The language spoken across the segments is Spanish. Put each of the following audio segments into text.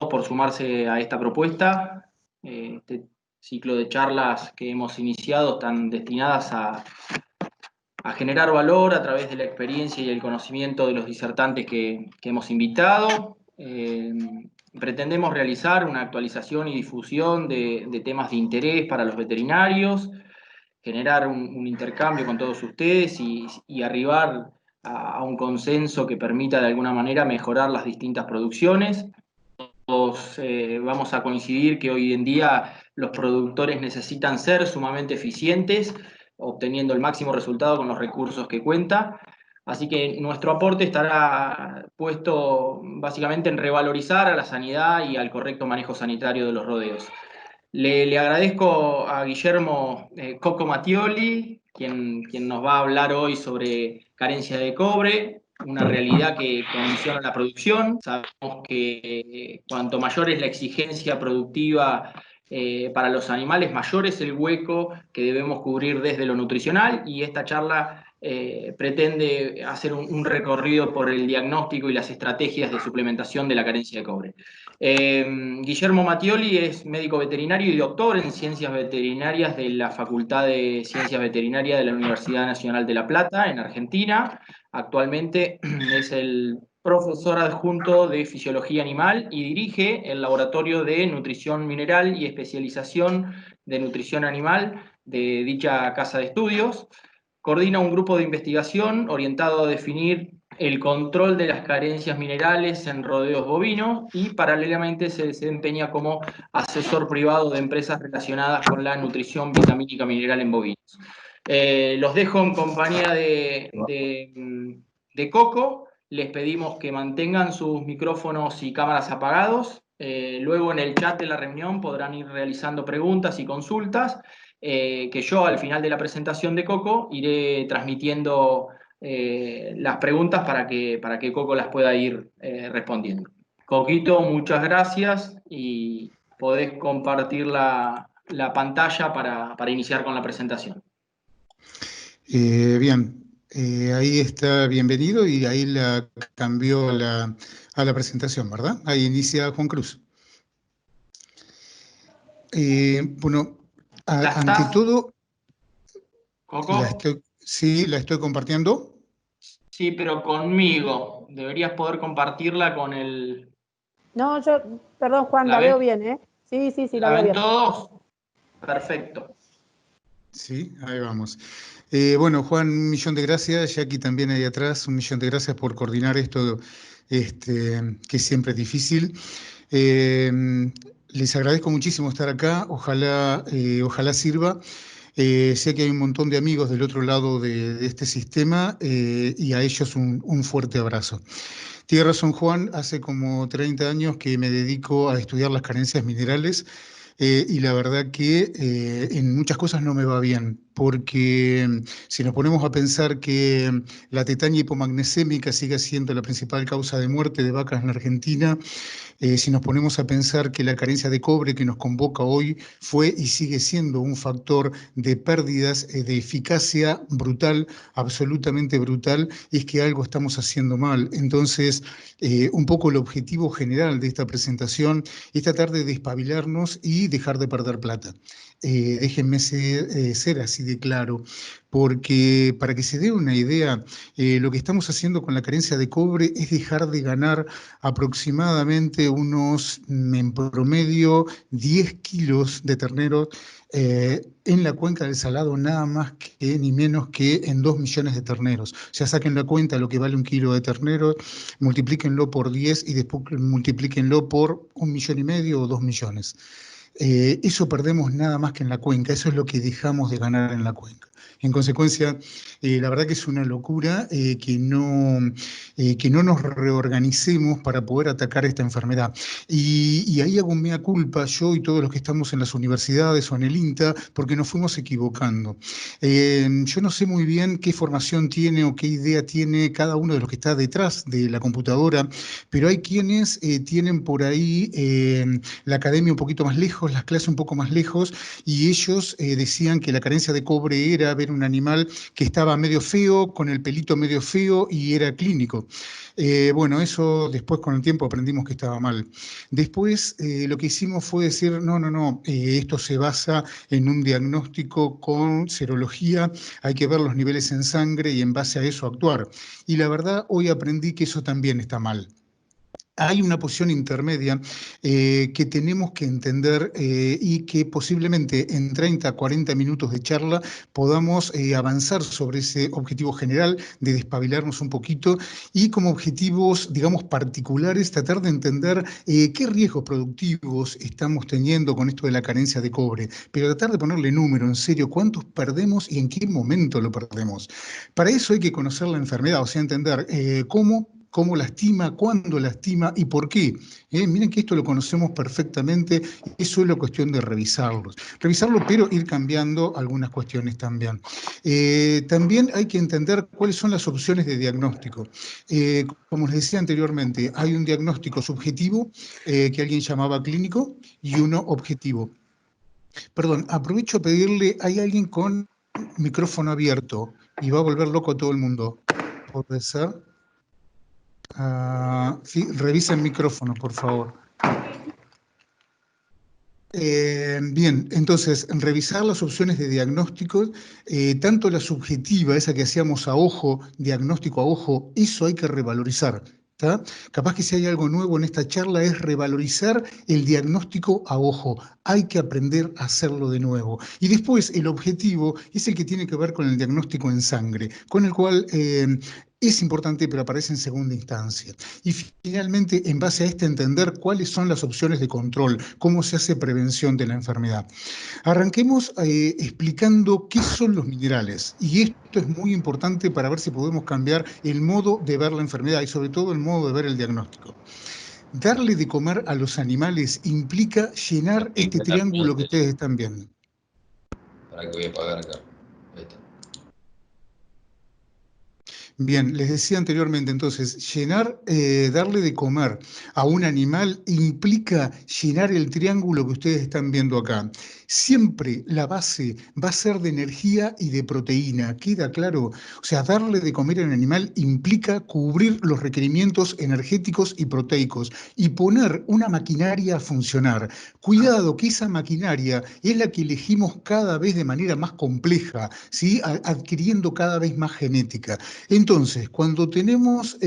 por sumarse a esta propuesta. Este ciclo de charlas que hemos iniciado están destinadas a generar valor a través de la experiencia y el conocimiento de los disertantes que hemos invitado. Pretendemos realizar una actualización y difusión de temas de interés para los veterinarios, generar un intercambio con todos ustedes y arribar a un consenso que permita de alguna manera mejorar las distintas producciones. Todos vamos a coincidir que hoy en día los productores necesitan ser sumamente eficientes, obteniendo el máximo resultado con los recursos que cuenta. Así que nuestro aporte estará puesto básicamente en revalorizar a la sanidad y al correcto manejo sanitario de los rodeos. Le agradezco a Guillermo Coco Mattioli, quien nos va a hablar hoy sobre carencia de cobre, una realidad que condiciona la producción. Sabemos que cuanto mayor es la exigencia productiva para los animales, mayor es el hueco que debemos cubrir desde lo nutricional, y esta charla pretende hacer un recorrido por el diagnóstico y las estrategias de suplementación de la carencia de cobre. Guillermo Mattioli es médico veterinario y doctor en Ciencias Veterinarias de la Facultad de Ciencias Veterinarias de la Universidad Nacional de La Plata, en Argentina. Actualmente es el profesor adjunto de Fisiología Animal y dirige el Laboratorio de Nutrición Mineral y Especialización de Nutrición Animal de dicha casa de estudios. Coordina un grupo de investigación orientado a definir el control de las carencias minerales en rodeos bovinos y paralelamente se desempeña como asesor privado de empresas relacionadas con la nutrición vitamínica mineral en bovinos. Los dejo en compañía de Coco. Les pedimos que mantengan sus micrófonos y cámaras apagados. Luego en el chat de la reunión podrán ir realizando preguntas y consultas, que yo al final de la presentación de Coco iré transmitiendo las preguntas para que Coco las pueda ir respondiendo. Coquito, muchas gracias y podés compartir la pantalla para iniciar con la presentación. Bien, ahí está, bienvenido, y ahí la cambió a la presentación, ¿verdad? Ahí inicia Juan Cruz. Bueno, ante todo, ¿Coco? Sí, la estoy compartiendo. Sí, pero conmigo. Deberías poder compartirla con el... No, perdón Juan, la veo bien, ¿eh? Sí, la veo bien. ¿La ven todos? Perfecto. Sí, ahí vamos. Bueno, Juan, un millón de gracias. Jackie también ahí atrás, un millón de gracias por coordinar esto, que siempre es difícil. Les agradezco muchísimo estar acá. Ojalá sirva. Sé que hay un montón de amigos del otro lado de este sistema, y a ellos un fuerte abrazo. Tiene razón Juan, hace como 30 años que me dedico a estudiar las carencias minerales, y la verdad que en muchas cosas no me va bien, porque si nos ponemos a pensar que la tetania hipomagnesémica sigue siendo la principal causa de muerte de vacas en la Argentina, si nos ponemos a pensar que la carencia de cobre que nos convoca hoy fue y sigue siendo un factor de pérdidas de eficacia brutal, absolutamente brutal, es que algo estamos haciendo mal. Entonces, un poco el objetivo general de esta presentación es tratar de despabilarnos y dejar de perder plata. Déjenme ser así de claro, porque para que se dé una idea, lo que estamos haciendo con la carencia de cobre es dejar de ganar aproximadamente en promedio, 10 kilos de ternero en la cuenca del Salado, nada más que ni menos que en 2 millones de terneros. O sea, saquen la cuenta lo que vale un kilo de ternero, multiplíquenlo por 10 y después multiplíquenlo por 1,5 millones o 2 millones. Eso perdemos nada más que en la cuenca, eso es lo que dejamos de ganar en la cuenca. En consecuencia, la verdad que es una locura que no nos reorganicemos para poder atacar esta enfermedad. Y ahí hago mea culpa yo y todos los que estamos en las universidades o en el INTA, porque nos fuimos equivocando. Yo no sé muy bien qué formación tiene o qué idea tiene cada uno de los que está detrás de la computadora, pero hay quienes tienen por ahí la academia un poquito más lejos, las clases un poco más lejos, y ellos decían que la carencia de cobre era era ver un animal que estaba medio feo, con el pelito medio feo y era clínico. Bueno, eso después con el tiempo aprendimos que estaba mal. Después lo que hicimos fue decir, no, esto se basa en un diagnóstico con serología, hay que ver los niveles en sangre y en base a eso actuar. Y la verdad, hoy aprendí que eso también está mal. Hay una posición intermedia que tenemos que entender y que posiblemente en 30, 40 minutos de charla podamos avanzar sobre ese objetivo general de despabilarnos un poquito y como objetivos, digamos, particulares, tratar de entender qué riesgos productivos estamos teniendo con esto de la carencia de cobre, pero tratar de ponerle número, en serio, cuántos perdemos y en qué momento lo perdemos. Para eso hay que conocer la enfermedad, o sea, entender cómo lastima, cuándo lastima y por qué. Miren que esto lo conocemos perfectamente, es solo cuestión de revisarlo, pero ir cambiando algunas cuestiones también. También hay que entender cuáles son las opciones de diagnóstico. Como les decía anteriormente, hay un diagnóstico subjetivo que alguien llamaba clínico y uno objetivo. Perdón, aprovecho a pedirle, hay alguien con micrófono abierto y va a volver loco a todo el mundo. ¿Puede ser? Sí, revisa el micrófono, por favor. Bien, entonces, revisar las opciones de diagnóstico, tanto la subjetiva, esa que hacíamos a ojo, diagnóstico a ojo, eso hay que revalorizar. ¿Tá? Capaz que si hay algo nuevo en esta charla es revalorizar el diagnóstico a ojo. Hay que aprender a hacerlo de nuevo. Y después el objetivo es el que tiene que ver con el diagnóstico en sangre, con el cual es importante pero aparece en segunda instancia. Y finalmente, en base a este, entender cuáles son las opciones de control, cómo se hace prevención de la enfermedad. Arranquemos explicando qué son los minerales, y esto es muy importante para ver si podemos cambiar el modo de ver la enfermedad y sobre todo el modo de ver el diagnóstico. Darle de comer a los animales implica llenar este triángulo que ustedes están viendo. Para que voy a apagar acá. Ahí está. Bien, les decía anteriormente, entonces, darle de comer a un animal implica llenar el triángulo que ustedes están viendo acá. Siempre la base va a ser de energía y de proteína, ¿queda claro? O sea, darle de comer a un animal implica cubrir los requerimientos energéticos y proteicos y poner una maquinaria a funcionar. Cuidado que esa maquinaria es la que elegimos cada vez de manera más compleja, ¿sí? Adquiriendo cada vez más genética. Entonces, cuando tenemos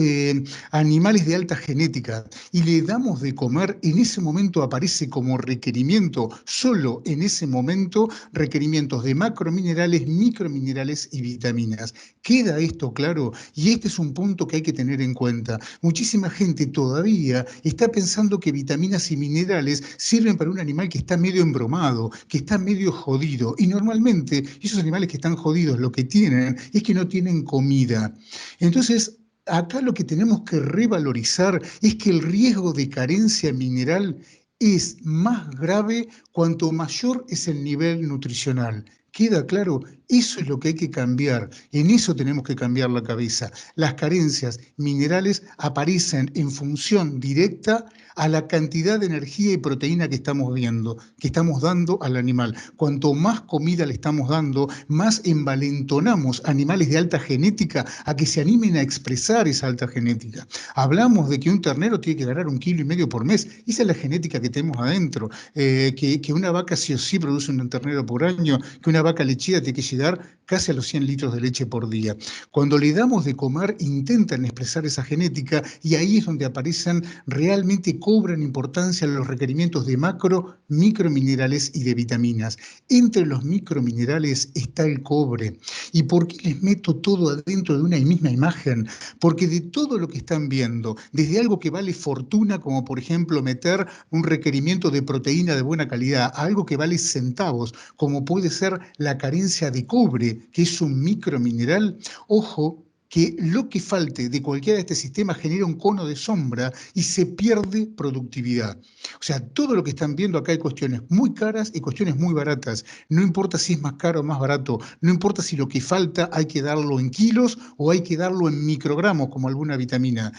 animales de alta genética y le damos de comer, en ese momento aparece como requerimiento, solo en ese momento, requerimientos de macrominerales, microminerales y vitaminas. ¿Queda esto claro? Y este es un punto que hay que tener en cuenta. Muchísima gente todavía está pensando que vitaminas y minerales sirven para un animal que está medio embromado, que está medio jodido. Y normalmente esos animales que están jodidos lo que tienen es que no tienen comida. Entonces, acá lo que tenemos que revalorizar es que el riesgo de carencia mineral es más grave cuanto mayor es el nivel nutricional. ¿Queda claro? Eso es lo que hay que cambiar. En eso tenemos que cambiar la cabeza. Las carencias minerales aparecen en función directa a la cantidad de energía y proteína que estamos viendo, que estamos dando al animal. Cuanto más comida le estamos dando, más envalentonamos animales de alta genética a que se animen a expresar esa alta genética. Hablamos de que un ternero tiene que ganar 1,5 kilos por mes. Esa es la genética que tenemos adentro. Que una vaca sí o sí produce un ternero por año, que una vaca lechera tiene que llegar casi a los 100 litros de leche por día. Cuando le damos de comer, intentan expresar esa genética y ahí es donde aparecen, realmente cobran importancia los requerimientos de macro, microminerales y de vitaminas. Entre los microminerales está el cobre. ¿Y por qué les meto todo adentro de una misma imagen? Porque de todo lo que están viendo, desde algo que vale fortuna, como por ejemplo meter un requerimiento de proteína de buena calidad, a algo que vale centavos, como puede ser la carencia de cobre, que es un micromineral, ojo, que lo que falte de cualquiera de este sistema genera un cono de sombra y se pierde productividad. O sea, todo lo que están viendo acá hay cuestiones muy caras y cuestiones muy baratas. No importa si es más caro o más barato, no importa si lo que falta hay que darlo en kilos o hay que darlo en microgramos como alguna vitamina.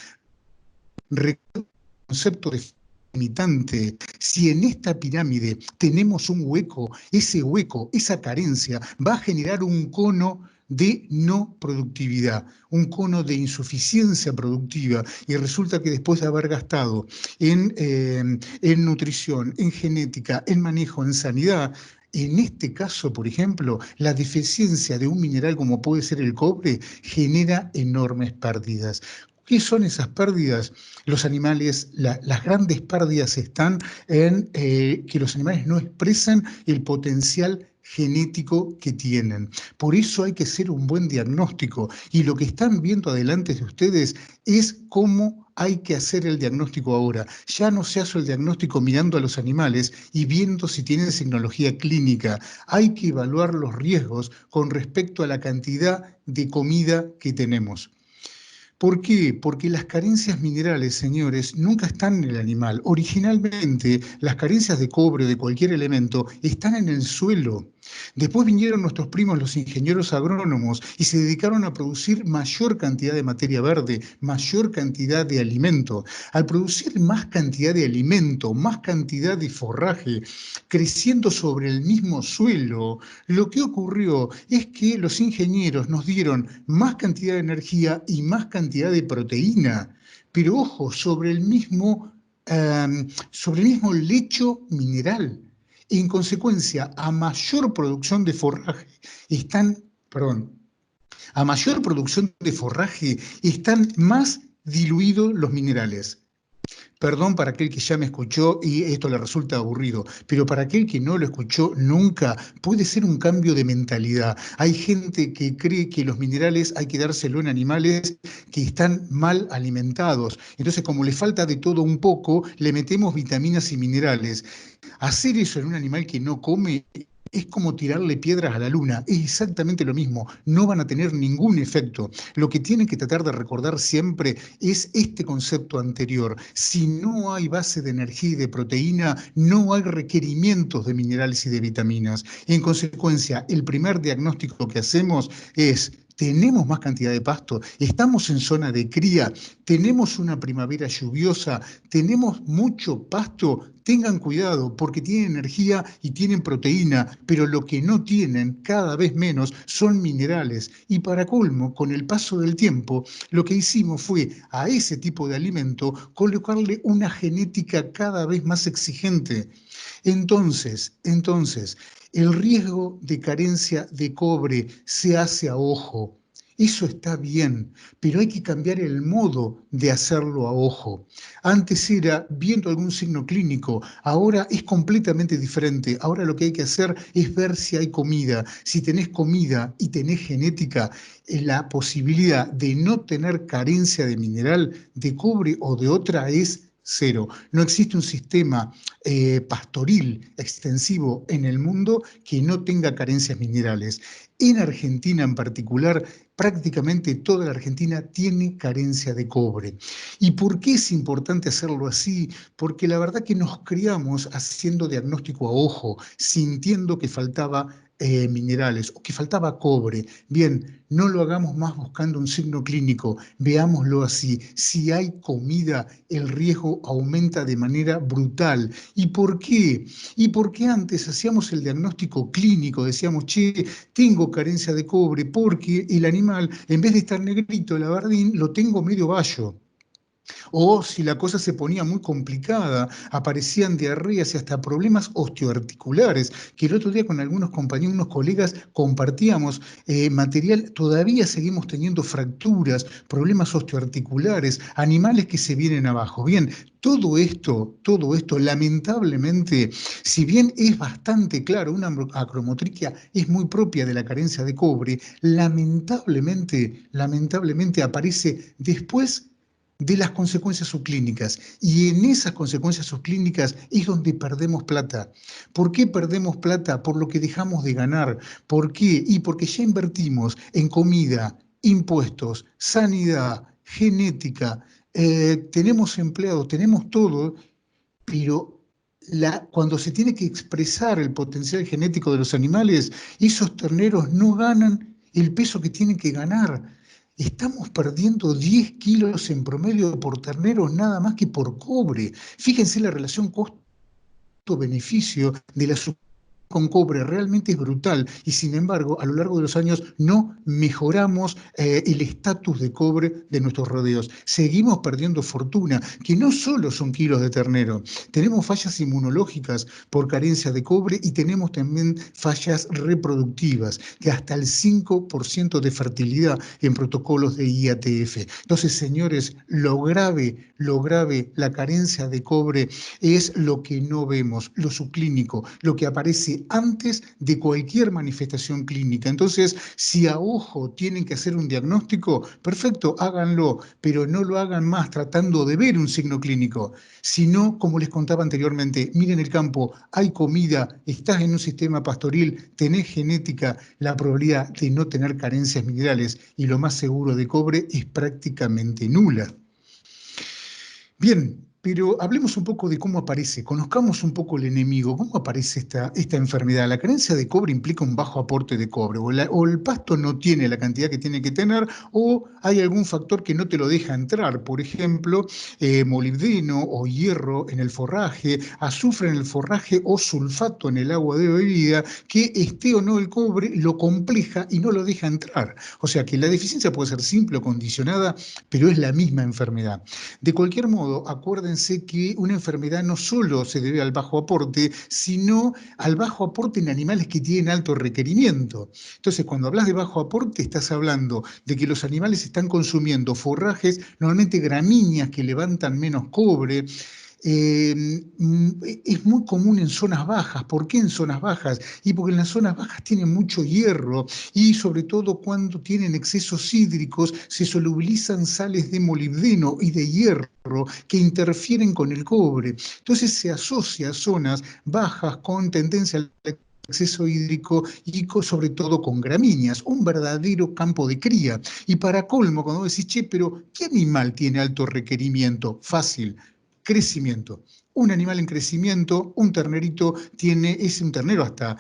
Recuerda el concepto de limitante. Si en esta pirámide tenemos un hueco, ese hueco, esa carencia, va a generar un cono de no productividad, un cono de insuficiencia productiva, y resulta que después de haber gastado en nutrición, en genética, en manejo, en sanidad, en este caso, por ejemplo, la deficiencia de un mineral como puede ser el cobre genera enormes pérdidas. ¿Qué son esas pérdidas? Los animales, las grandes pérdidas están en que los animales no expresan el potencial genético que tienen. Por eso hay que hacer un buen diagnóstico, y lo que están viendo adelante de ustedes es cómo hay que hacer el diagnóstico ahora. Ya no se hace el diagnóstico mirando a los animales y viendo si tienen tecnología clínica. Hay que evaluar los riesgos con respecto a la cantidad de comida que tenemos. ¿Por qué? Porque las carencias minerales, señores, nunca están en el animal. Originalmente, las carencias de cobre o de cualquier elemento están en el suelo. Después vinieron nuestros primos, los ingenieros agrónomos, y se dedicaron a producir mayor cantidad de materia verde, mayor cantidad de alimento. Al producir más cantidad de alimento, más cantidad de forraje, creciendo sobre el mismo suelo, lo que ocurrió es que los ingenieros nos dieron más cantidad de energía y más cantidad de proteína, pero ojo, sobre el mismo lecho mineral. En consecuencia, a mayor producción de forraje están más diluidos los minerales. Perdón para aquel que ya me escuchó y esto le resulta aburrido, pero para aquel que no lo escuchó nunca, puede ser un cambio de mentalidad. Hay gente que cree que los minerales hay que dárselo en animales que están mal alimentados. Entonces, como le falta de todo un poco, le metemos vitaminas y minerales. Hacer eso en un animal que no come es como tirarle piedras a la luna, es exactamente lo mismo, no van a tener ningún efecto. Lo que tienen que tratar de recordar siempre es este concepto anterior. Si no hay base de energía y de proteína, no hay requerimientos de minerales y de vitaminas. En consecuencia, el primer diagnóstico que hacemos es: tenemos más cantidad de pasto, estamos en zona de cría, tenemos una primavera lluviosa, tenemos mucho pasto. Tengan cuidado porque tienen energía y tienen proteína, pero lo que no tienen, cada vez menos, son minerales. Y para colmo, con el paso del tiempo, lo que hicimos fue a ese tipo de alimento colocarle una genética cada vez más exigente. Entonces, el riesgo de carencia de cobre se hace a ojo. Eso está bien, pero hay que cambiar el modo de hacerlo a ojo. Antes era viendo algún signo clínico, ahora es completamente diferente. Ahora lo que hay que hacer es ver si hay comida. Si tenés comida y tenés genética, la posibilidad de no tener carencia de mineral, de cobre o de otra es cero. No existe un sistema pastoril extensivo en el mundo que no tenga carencias minerales. En Argentina en particular, prácticamente toda la Argentina tiene carencia de cobre. ¿Y por qué es importante hacerlo así? Porque la verdad que nos criamos haciendo diagnóstico a ojo, sintiendo que faltaba minerales o que faltaba cobre. Bien, no lo hagamos más buscando un signo clínico, veámoslo así. Si hay comida, el riesgo aumenta de manera brutal. ¿Y por qué? Y porque antes hacíamos el diagnóstico clínico, decíamos, che, tengo carencia de cobre porque el animal, en vez de estar negrito, el abardín, lo tengo medio bayo. O si la cosa se ponía muy complicada, aparecían diarreas y hasta problemas osteoarticulares, que el otro día con algunos compañeros, unos colegas, compartíamos material, todavía seguimos teniendo fracturas, problemas osteoarticulares, animales que se vienen abajo. Bien, todo esto, lamentablemente, si bien es bastante claro, una acromotriquia es muy propia de la carencia de cobre, lamentablemente aparece después de las consecuencias subclínicas. Y en esas consecuencias subclínicas es donde perdemos plata. ¿Por qué perdemos plata? Por lo que dejamos de ganar. ¿Por qué? Y porque ya invertimos en comida, impuestos, sanidad, genética, tenemos empleados, tenemos todo, pero cuando se tiene que expresar el potencial genético de los animales, esos terneros no ganan el peso que tienen que ganar. Estamos perdiendo 10 kilos en promedio por ternero nada más que por cobre. Fíjense la relación costo-beneficio de la con cobre realmente es brutal y sin embargo a lo largo de los años no mejoramos el estatus de cobre de nuestros rodeos. Seguimos perdiendo fortuna, que no solo son kilos de ternero, tenemos fallas inmunológicas por carencia de cobre y tenemos también fallas reproductivas, que hasta el 5% de fertilidad en protocolos de IATF. Entonces, señores, lo grave, la carencia de cobre es lo que no vemos, lo subclínico, lo que aparece antes de cualquier manifestación clínica. Entonces, si a ojo tienen que hacer un diagnóstico, perfecto, háganlo, pero no lo hagan más tratando de ver un signo clínico, sino, como les contaba anteriormente, miren el campo, hay comida, estás en un sistema pastoril, tenés genética, la probabilidad de no tener carencias minerales y lo más seguro de cobre es prácticamente nula. Bien, pero hablemos un poco de cómo aparece, conozcamos un poco el enemigo, cómo aparece esta enfermedad. La carencia de cobre implica un bajo aporte de cobre, o el pasto no tiene la cantidad que tiene que tener, o hay algún factor que no te lo deja entrar, por ejemplo, molibdeno o hierro en el forraje, azufre en el forraje o sulfato en el agua de bebida, que esté o no el cobre lo compleja y no lo deja entrar. O sea que la deficiencia puede ser simple o condicionada, pero es la misma enfermedad. De cualquier modo, acuérdense que una enfermedad no solo se debe al bajo aporte, sino al bajo aporte en animales que tienen alto requerimiento. Entonces, cuando hablas de bajo aporte, estás hablando de que los animales están consumiendo forrajes, normalmente gramíneas que levantan menos cobre. Es muy común en zonas bajas. ¿Por qué en zonas bajas? Y porque en las zonas bajas tienen mucho hierro y sobre todo cuando tienen excesos hídricos se solubilizan sales de molibdeno y de hierro que interfieren con el cobre. Entonces se asocia a zonas bajas con tendencia al exceso hídrico y sobre todo con gramíneas, un verdadero campo de cría. Y para colmo, cuando decís, che, pero ¿qué animal tiene alto requerimiento? Fácil, crecimiento. Un animal en crecimiento, un ternerito es un ternero hasta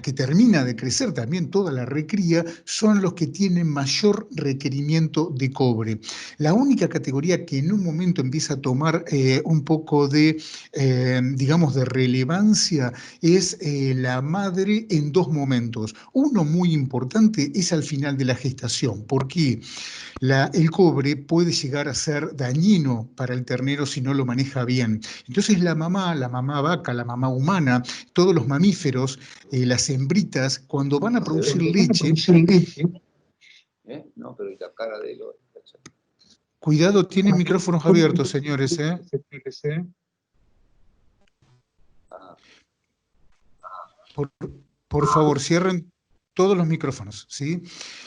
que termina de crecer también toda la recría, son los que tienen mayor requerimiento de cobre. La única categoría que en un momento empieza a tomar un poco de, digamos, de relevancia es la madre en dos momentos. Uno muy importante es al final de la gestación. ¿Por qué? El cobre puede llegar a ser dañino para el ternero si no lo maneja bien. Entonces la mamá vaca, la mamá humana, todos los mamíferos, las hembritas, cuando van a producir leche... No, pero la cara de lo... Cuidado, tienen micrófonos abiertos, señores. Por favor, cierren todos los micrófonos, ¿sí?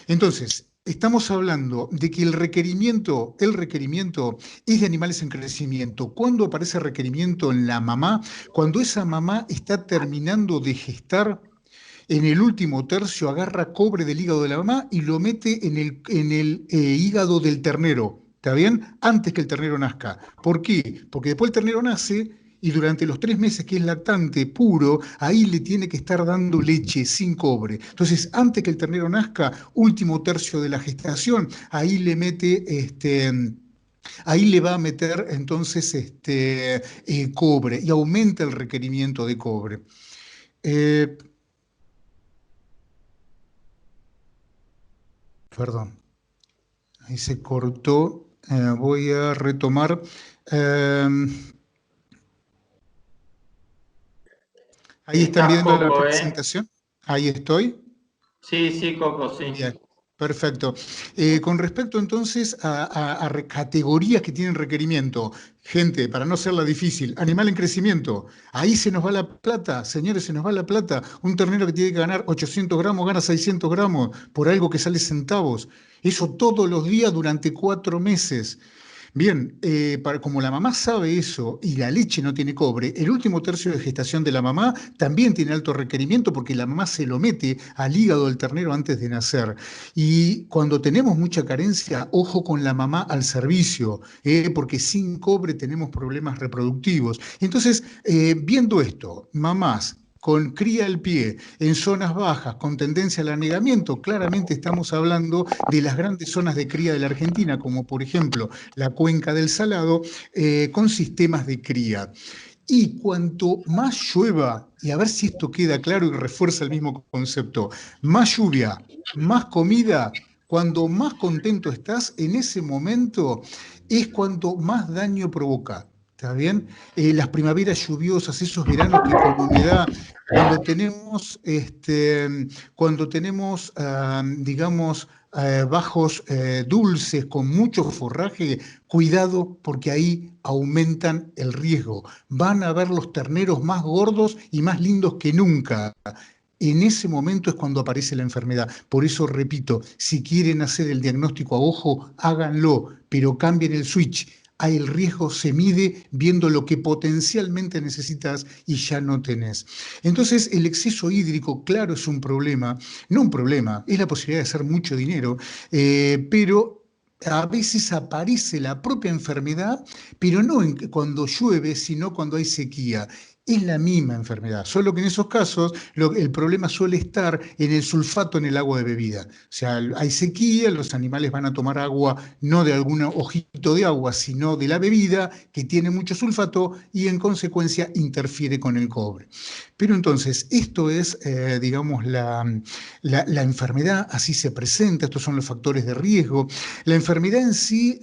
Entonces, estamos hablando de que el requerimiento es de animales en crecimiento. ¿Cuándo aparece el requerimiento en la mamá? Cuando esa mamá está terminando de gestar, en el último tercio agarra cobre del hígado de la mamá y lo mete en el hígado del ternero, ¿está bien? Antes que el ternero nazca. ¿Por qué? Porque después el ternero nace y durante los 3 meses que es lactante puro, ahí le tiene que estar dando leche sin cobre. Entonces, antes que el ternero nazca, último tercio de la gestación, ahí le mete ahí le va a meter entonces cobre y aumenta el requerimiento de cobre. Perdón, ahí se cortó. Voy a retomar. Ahí están viendo la presentación. Ahí estoy. Sí, Coco, sí. Bien, perfecto. Con respecto entonces a categorías que tienen requerimiento, gente, para no hacerla difícil, animal en crecimiento, ahí se nos va la plata, señores, se nos va la plata. Un ternero que tiene que ganar 800 gramos gana 600 gramos por algo que sale centavos. Eso todos los días durante 4 meses. Bien, como la mamá sabe eso y la leche no tiene cobre, el último tercio de gestación de la mamá también tiene alto requerimiento porque la mamá se lo mete al hígado del ternero antes de nacer. Y cuando tenemos mucha carencia, ojo con la mamá al servicio, porque sin cobre tenemos problemas reproductivos. Entonces, viendo esto, mamás con cría al pie, en zonas bajas, con tendencia al anegamiento, claramente estamos hablando de las grandes zonas de cría de la Argentina, como por ejemplo la Cuenca del Salado, con sistemas de cría. Y cuanto más llueva, y a ver si esto queda claro y refuerza el mismo concepto, más lluvia, más comida, cuando más contento estás, en ese momento es cuando más daño provoca. ¿Está bien? Las primaveras lluviosas, esos veranos que con humedad, cuando tenemos digamos, bajos dulces con mucho forraje, cuidado porque ahí aumentan el riesgo. Van a ver los terneros más gordos y más lindos que nunca. En ese momento es cuando aparece la enfermedad. Por eso repito, si quieren hacer el diagnóstico a ojo, háganlo, pero cambien el switch. Ahí el riesgo se mide viendo lo que potencialmente necesitas y ya no tenés. Entonces, el exceso hídrico, claro, es un problema. No un problema, es la posibilidad de hacer mucho dinero, pero a veces aparece la propia enfermedad, pero no cuando llueve, sino cuando hay sequía. Es la misma enfermedad, solo que en esos casos el problema suele estar en el sulfato en el agua de bebida. O sea, hay sequía, los animales van a tomar agua no de algún ojito de agua, sino de la bebida que tiene mucho sulfato y en consecuencia interfiere con el cobre. Pero entonces, esto es, digamos, la enfermedad, así se presenta, estos son los factores de riesgo. La enfermedad en sí,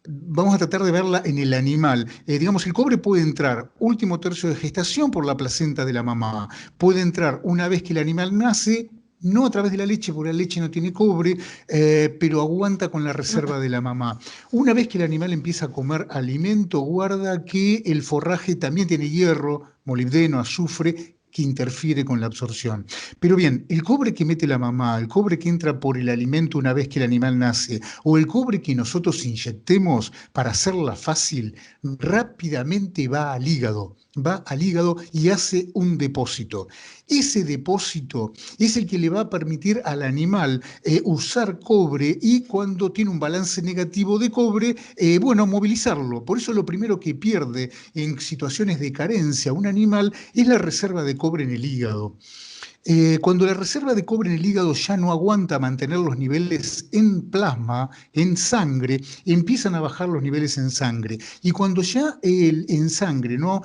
vamos a tratar de verla en el animal. Digamos, el cobre puede entrar último tercio de gestación por la placenta de la mamá, puede entrar una vez que el animal nace, no a través de la leche, porque la leche no tiene cobre, pero aguanta con la reserva de la mamá. Una vez que el animal empieza a comer alimento, guarda que el forraje también tiene hierro, molibdeno, azufre, que interfiere con la absorción. Pero bien, el cobre que mete la mamá, el cobre que entra por el alimento una vez que el animal nace, o el cobre que nosotros inyectemos para hacerla fácil, rápidamente va al hígado y hace un depósito. Ese depósito es el que le va a permitir al animal usar cobre y cuando tiene un balance negativo de cobre, bueno, movilizarlo. Por eso lo primero que pierde en situaciones de carencia un animal es la reserva de cobre en el hígado. Cuando la reserva de cobre en el hígado ya no aguanta mantener los niveles en plasma, en sangre, empiezan a bajar los niveles en sangre. Y cuando ya en sangre no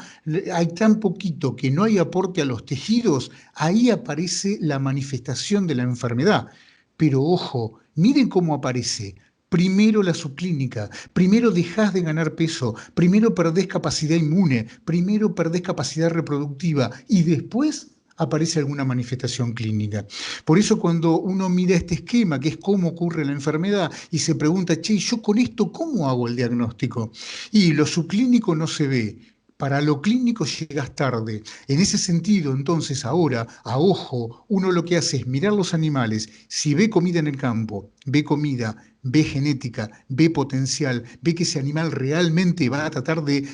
hay tan poquito que no hay aporte a los tejidos, ahí aparece la manifestación de la enfermedad. Pero ojo, miren cómo aparece. Primero la subclínica, primero dejás de ganar peso, primero perdés capacidad inmune, primero perdés capacidad reproductiva y después aparece alguna manifestación clínica. Por eso cuando uno mira este esquema, que es cómo ocurre la enfermedad, y se pregunta, che, ¿yo con esto cómo hago el diagnóstico? Y lo subclínico no se ve. Para lo clínico llegas tarde. En ese sentido, entonces, ahora, a ojo, uno lo que hace es mirar los animales. Si ve comida en el campo, ve comida, ve genética, ve potencial, ve que ese animal realmente va a tratar de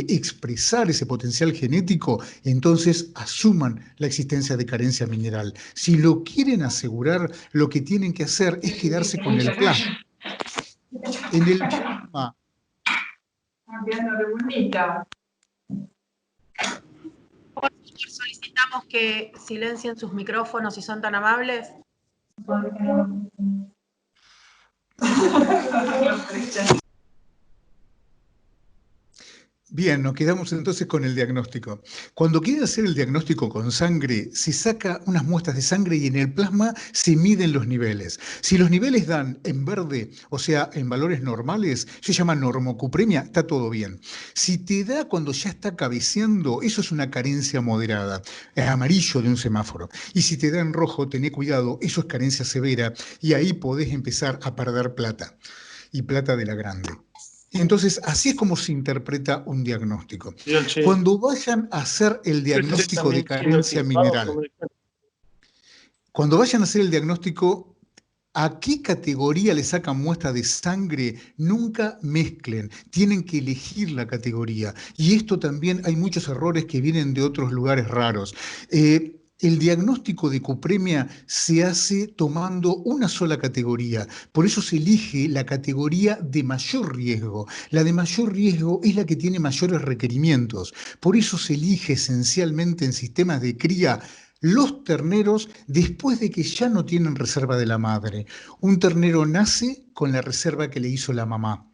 expresar ese potencial genético, entonces asuman la existencia de carencia mineral. Si lo quieren asegurar, lo que tienen que hacer es quedarse con el plasma. En el plasma. Solicitamos que silencien sus micrófonos si son tan amables. Bien, nos quedamos entonces con el diagnóstico. Cuando quieren hacer el diagnóstico con sangre, se saca unas muestras de sangre y en el plasma se miden los niveles. Si los niveles dan en verde, o sea, en valores normales, se llama normocupremia, está todo bien. Si te da cuando ya está cabeceando, eso es una carencia moderada, es amarillo de un semáforo. Y si te da en rojo, tené cuidado, eso es carencia severa y ahí podés empezar a perder plata, y plata de la grande. Entonces, así es como se interpreta un diagnóstico. Cuando vayan a hacer el diagnóstico de carencia mineral, cuando vayan a hacer el diagnóstico, ¿a qué categoría le sacan muestra de sangre? Nunca mezclen, tienen que elegir la categoría. Y esto también hay muchos errores que vienen de otros lugares raros. El diagnóstico de cupremia se hace tomando una sola categoría, por eso se elige la categoría de mayor riesgo. La de mayor riesgo es la que tiene mayores requerimientos, por eso se elige esencialmente en sistemas de cría los terneros después de que ya no tienen reserva de la madre. Un ternero nace con la reserva que le hizo la mamá.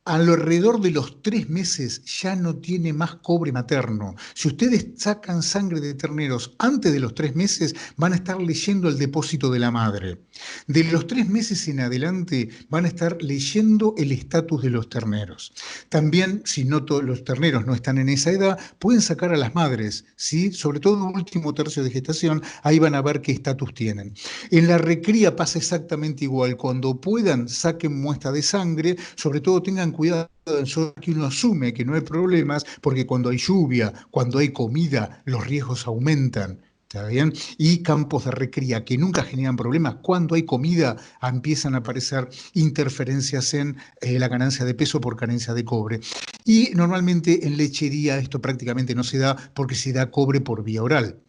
Alrededor de los 3 meses ya no tiene más cobre materno. Si ustedes sacan sangre de terneros antes de los 3 meses, van a estar leyendo el depósito de la madre. De los 3 meses en adelante, van a estar leyendo el estatus de los terneros. También, si no todos los terneros no están en esa edad, pueden sacar a las madres, ¿sí? Sobre todo en el último tercio de gestación, ahí van a ver qué estatus tienen. En la recría pasa exactamente igual. Cuando puedan, saquen muestra de sangre, sobre todo tengan cuidado en zonas que uno asume que no hay problemas, porque cuando hay lluvia, cuando hay comida, los riesgos aumentan. ¿Está bien? Y campos de recría que nunca generan problemas, cuando hay comida empiezan a aparecer interferencias en la ganancia de peso por carencia de cobre. Y normalmente en lechería esto prácticamente no se da porque se da cobre por vía oral.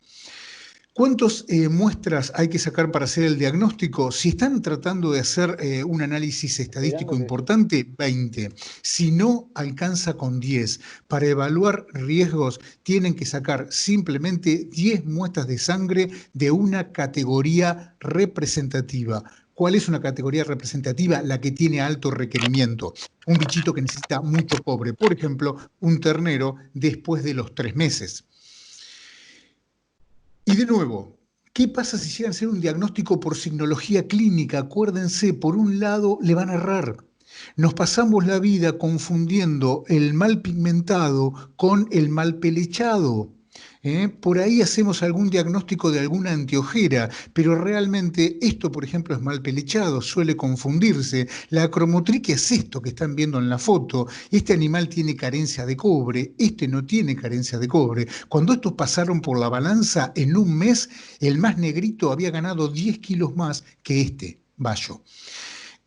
¿Cuántas muestras hay que sacar para hacer el diagnóstico? Si están tratando de hacer un análisis estadístico importante, 20. Si no, alcanza con 10. Para evaluar riesgos, tienen que sacar simplemente 10 muestras de sangre de una categoría representativa. ¿Cuál es una categoría representativa? La que tiene alto requerimiento. Un bichito que necesita mucho cobre. Por ejemplo, un ternero después de los 3 meses. Y de nuevo, ¿qué pasa si llegan a hacer un diagnóstico por signología clínica? Acuérdense, por un lado le van a errar. Nos pasamos la vida confundiendo el mal pigmentado con el mal pelechado. Por ahí hacemos algún diagnóstico de alguna anteojera, pero realmente esto, por ejemplo, es mal pelechado, suele confundirse. La acromotriquia es esto que están viendo en la foto. Este animal tiene carencia de cobre, este no tiene carencia de cobre. Cuando estos pasaron por la balanza, en un mes, el más negrito había ganado 10 kilos más que este bayo.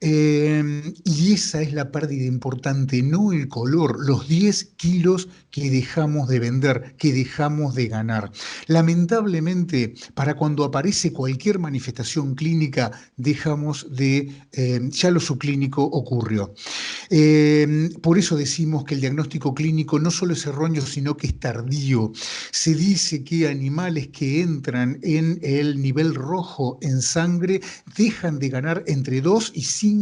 Y esa es la pérdida importante, no el color, los 10 kilos que dejamos de vender, que dejamos de ganar. Lamentablemente, para cuando aparece cualquier manifestación clínica, dejamos de, ya lo subclínico ocurrió. Por eso decimos que el diagnóstico clínico no solo es erróneo, sino que es tardío. Se dice que animales que entran en el nivel rojo en sangre dejan de ganar entre 2 y 5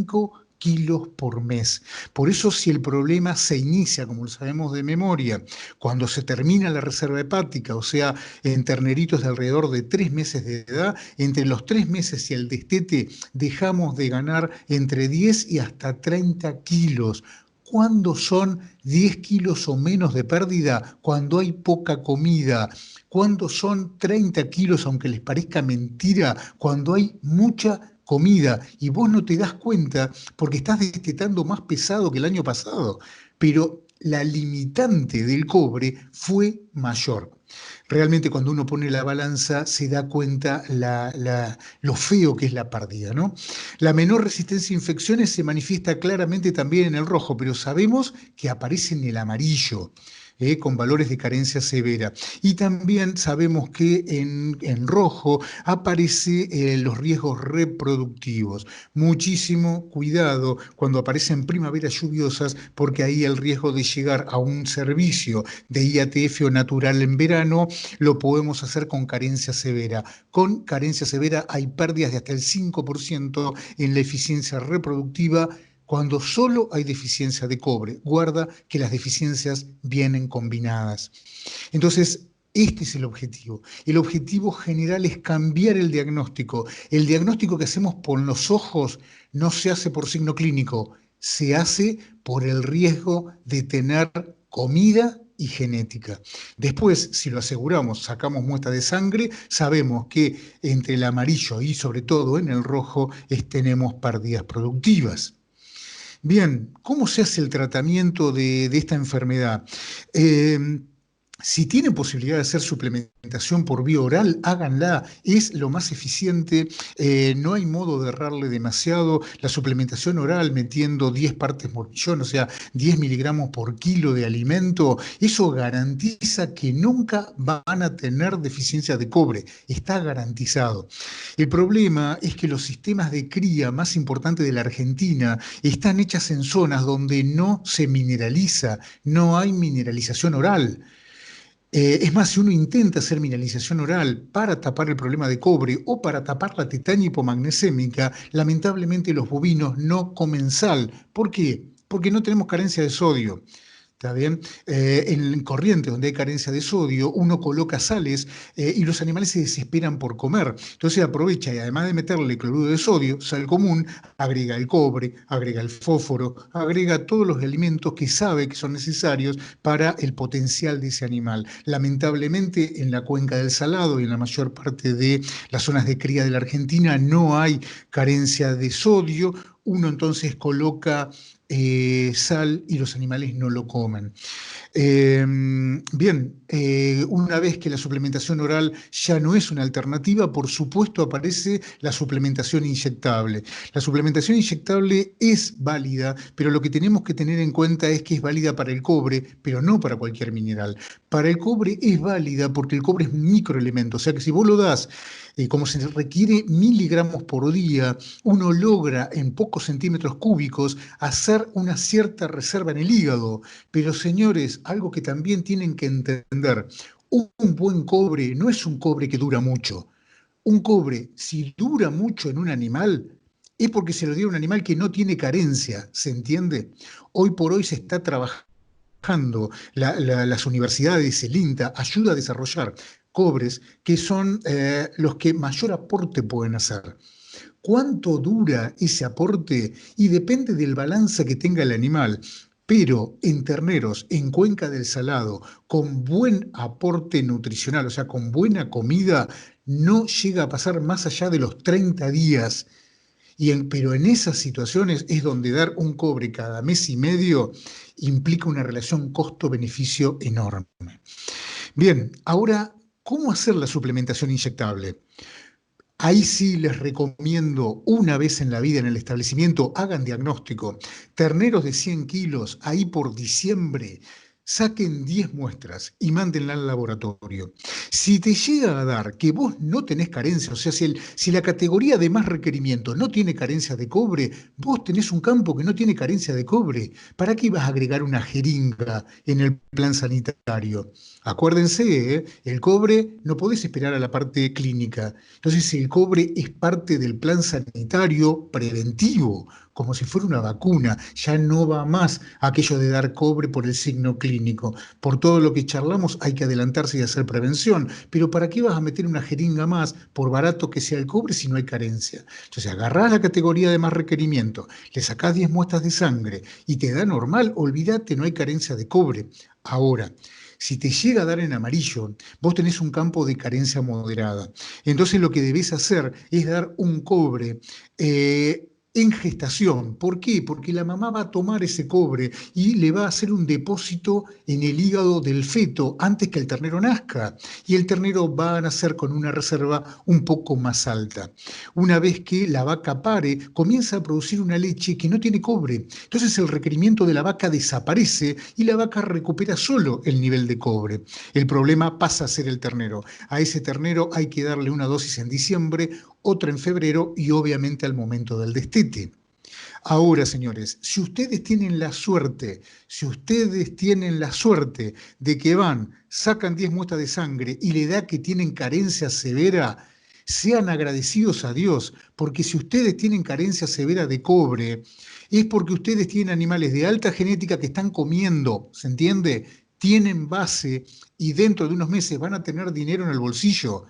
kilos por mes. Por eso, si el problema se inicia, como lo sabemos de memoria, cuando se termina la reserva hepática, o sea, en terneritos de alrededor de 3 meses de edad, entre los 3 meses y el destete dejamos de ganar entre 10 y hasta 30 kilos. ¿Cuándo son 10 kilos o menos de pérdida? Cuando hay poca comida. ¿Cuándo son 30 kilos, aunque les parezca mentira? Cuando hay mucha comida y vos no te das cuenta porque estás destetando más pesado que el año pasado, pero la limitante del cobre fue mayor. Realmente cuando uno pone la balanza se da cuenta lo feo que es la pérdida, ¿no? La menor resistencia a infecciones se manifiesta claramente también en el rojo, pero sabemos que aparece en el amarillo. Con valores de carencia severa. Y también sabemos que en rojo aparecen los riesgos reproductivos. Muchísimo cuidado cuando aparecen primaveras lluviosas, porque ahí el riesgo de llegar a un servicio de IATF o natural en verano lo podemos hacer con carencia severa. Con carencia severa hay pérdidas de hasta el 5% en la eficiencia reproductiva cuando solo hay deficiencia de cobre. Guarda que las deficiencias vienen combinadas. Entonces, este es el objetivo. El objetivo general es cambiar el diagnóstico. El diagnóstico que hacemos por los ojos no se hace por signo clínico, se hace por el riesgo de tener comida y genética. Después, si lo aseguramos, sacamos muestra de sangre, sabemos que entre el amarillo y sobre todo en el rojo tenemos pérdidas productivas. Bien, ¿cómo se hace el tratamiento de esta enfermedad? Si tienen posibilidad de hacer suplementación por vía oral, háganla, es lo más eficiente, no hay modo de errarle demasiado. La suplementación oral metiendo 10 partes por millón, o sea, 10 miligramos por kilo de alimento, eso garantiza que nunca van a tener deficiencia de cobre, está garantizado. El problema es que los sistemas de cría más importantes de la Argentina están hechas en zonas donde no se mineraliza, no hay mineralización oral. Es más, si uno intenta hacer mineralización oral para tapar el problema de cobre o para tapar la tetania hipomagnesémica, lamentablemente los bovinos no comen sal. ¿Por qué? Porque no tenemos carencia de sodio. ¿Está bien? En corrientes donde hay carencia de sodio, uno coloca sales y los animales se desesperan por comer. Entonces aprovecha y además de meterle cloruro de sodio, sal común, agrega el cobre, agrega el fósforo, agrega todos los alimentos que sabe que son necesarios para el potencial de ese animal. Lamentablemente en la cuenca del Salado y en la mayor parte de las zonas de cría de la Argentina no hay carencia de sodio. Uno entonces coloca sal y los animales no lo comen. Una vez que la suplementación oral ya no es una alternativa, por supuesto aparece la suplementación inyectable. La suplementación inyectable es válida, pero lo que tenemos que tener en cuenta es que es válida para el cobre, pero no para cualquier mineral. Para el cobre es válida porque el cobre es un microelemento, o sea que si vos lo das como se requiere miligramos por día, uno logra en pocos centímetros cúbicos hacer una cierta reserva en el hígado. Pero señores, algo que también tienen que entender, un buen cobre no es un cobre que dura mucho. Un cobre, si dura mucho en un animal, es porque se lo dio a un animal que no tiene carencia, ¿se entiende? Hoy por hoy se está trabajando, las universidades, el INTA, ayuda a desarrollar cobres que son los que mayor aporte pueden hacer. ¿Cuánto dura ese aporte? Y depende del balance que tenga el animal. Pero en terneros, en Cuenca del Salado, con buen aporte nutricional, o sea, con buena comida, no llega a pasar más allá de los 30 días. Pero en esas situaciones es donde dar un cobre cada mes y medio implica una relación costo-beneficio enorme. Bien, ahora, ¿cómo hacer la suplementación inyectable? Ahí sí les recomiendo una vez en la vida en el establecimiento, hagan diagnóstico. Terneros de 100 kilos, ahí por diciembre, saquen 10 muestras y mándenla al laboratorio. Si te llega a dar que vos no tenés carencia, o sea, si la categoría de más requerimiento no tiene carencia de cobre, vos tenés un campo que no tiene carencia de cobre. ¿Para qué vas a agregar una jeringa en el plan sanitario? Acuérdense, el cobre no podés esperar a la parte clínica. Entonces el cobre es parte del plan sanitario preventivo, como si fuera una vacuna. Ya no va más aquello de dar cobre por el signo clínico. Por todo lo que charlamos hay que adelantarse y hacer prevención. Pero ¿para qué vas a meter una jeringa más, por barato que sea el cobre, si no hay carencia? Entonces agarrás la categoría de más requerimiento, le sacás 10 muestras de sangre y te da normal, olvídate, no hay carencia de cobre. Ahora, si te llega a dar en amarillo, vos tenés un campo de carencia moderada. Entonces lo que debés hacer es dar un cobre en gestación. ¿Por qué? Porque la mamá va a tomar ese cobre y le va a hacer un depósito en el hígado del feto antes que el ternero nazca. Y el ternero va a nacer con una reserva un poco más alta. Una vez que la vaca pare, comienza a producir una leche que no tiene cobre. Entonces el requerimiento de la vaca desaparece y la vaca recupera solo el nivel de cobre. El problema pasa a ser el ternero. A ese ternero hay que darle una dosis en diciembre, otra en febrero y obviamente al momento del destete. Ahora, señores, si ustedes tienen la suerte de que van, sacan 10 muestras de sangre y le da que tienen carencia severa, sean agradecidos a Dios, porque si ustedes tienen carencia severa de cobre, es porque ustedes tienen animales de alta genética que están comiendo, ¿se entiende? Tienen base y dentro de unos meses van a tener dinero en el bolsillo.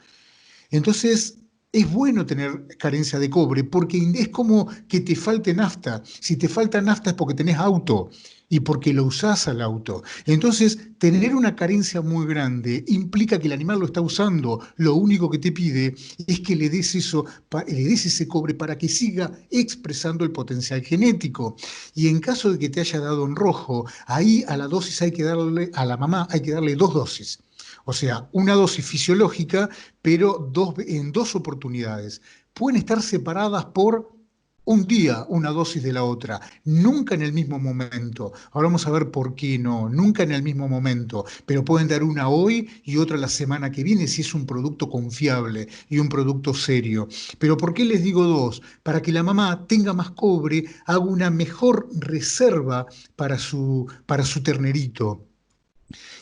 Entonces, Es bueno tener carencia de cobre porque es como que te falte nafta. Si te falta nafta es porque tenés auto y porque lo usás al auto. Entonces, tener una carencia muy grande implica que el animal lo está usando. Lo único que te pide es que le des eso, le des ese cobre para que siga expresando el potencial genético. Y en caso de que te haya dado en rojo, ahí a la dosis hay que darle, a la mamá hay que darle 2 dosis. O sea, una dosis fisiológica, pero en 2 oportunidades. Pueden estar separadas por un día, una dosis de la otra, nunca en el mismo momento. Ahora vamos a ver por qué no, nunca en el mismo momento, pero pueden dar una hoy y otra la semana que viene si es un producto confiable y un producto serio. Pero ¿por qué les digo 2? Para que la mamá tenga más cobre, haga una mejor reserva para su ternerito.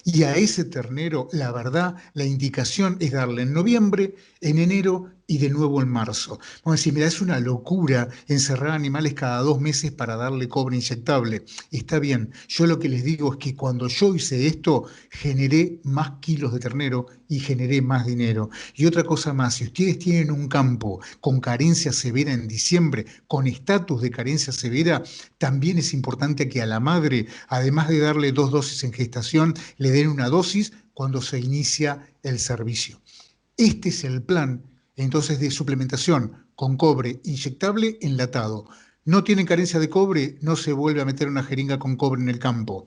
Y a ese ternero, la verdad, la indicación es darle en noviembre, en enero y de nuevo en marzo. Vamos a decir, mira, es una locura encerrar animales cada 2 meses para darle cobre inyectable. Está bien, yo lo que les digo es que cuando yo hice esto, generé más kilos de ternero y generé más dinero. Y otra cosa más, si ustedes tienen un campo con carencia severa en diciembre, con estatus de carencia severa, también es importante que a la madre, además de darle 2 dosis en gestación, le den una dosis cuando se inicia el servicio. Este es el plan, entonces, de suplementación con cobre inyectable enlatado. No tienen carencia de cobre, no se vuelve a meter una jeringa con cobre en el campo.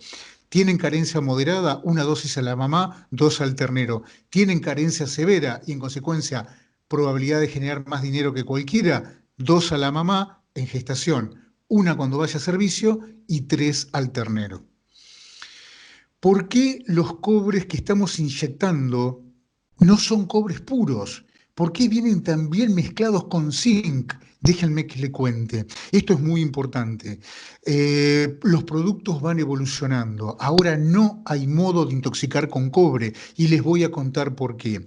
Tienen carencia moderada, una dosis a la mamá, 2 al ternero. Tienen carencia severa y en consecuencia probabilidad de generar más dinero que cualquiera, 2 a la mamá en gestación, una cuando vaya a servicio y 3 al ternero. ¿Por qué los cobres que estamos inyectando no son cobres puros? ¿Por qué vienen también mezclados con zinc? Déjenme que le cuente. Esto es muy importante. Los productos van evolucionando. Ahora no hay modo de intoxicar con cobre y les voy a contar por qué.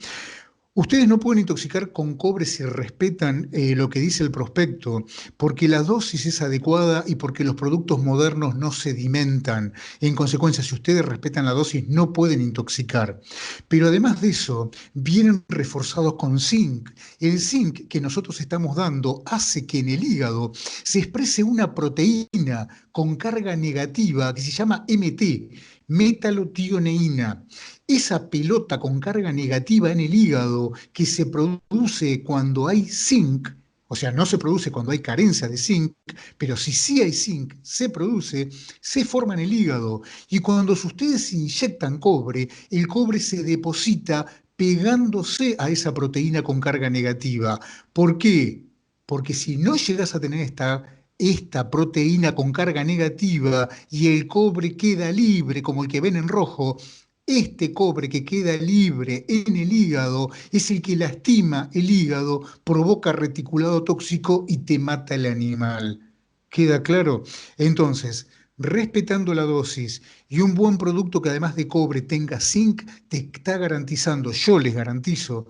Ustedes no pueden intoxicar con cobre si respetan lo que dice el prospecto, porque la dosis es adecuada y porque los productos modernos no sedimentan. En consecuencia, si ustedes respetan la dosis, no pueden intoxicar. Pero además de eso, vienen reforzados con zinc. El zinc que nosotros estamos dando hace que en el hígado se exprese una proteína con carga negativa que se llama MT, metalotioneína. Esa pelota con carga negativa en el hígado que se produce cuando hay zinc, o sea, no se produce cuando hay carencia de zinc, pero si sí hay zinc, se produce, se forma en el hígado. Y cuando ustedes inyectan cobre, el cobre se deposita pegándose a esa proteína con carga negativa. ¿Por qué? Porque si no llegas a tener esta proteína con carga negativa y el cobre queda libre, como el que ven en rojo, este cobre que queda libre en el hígado es el que lastima el hígado, provoca reticulado tóxico y te mata el animal. ¿Queda claro? Entonces, respetando la dosis y un buen producto que además de cobre tenga zinc, te está garantizando, yo les garantizo,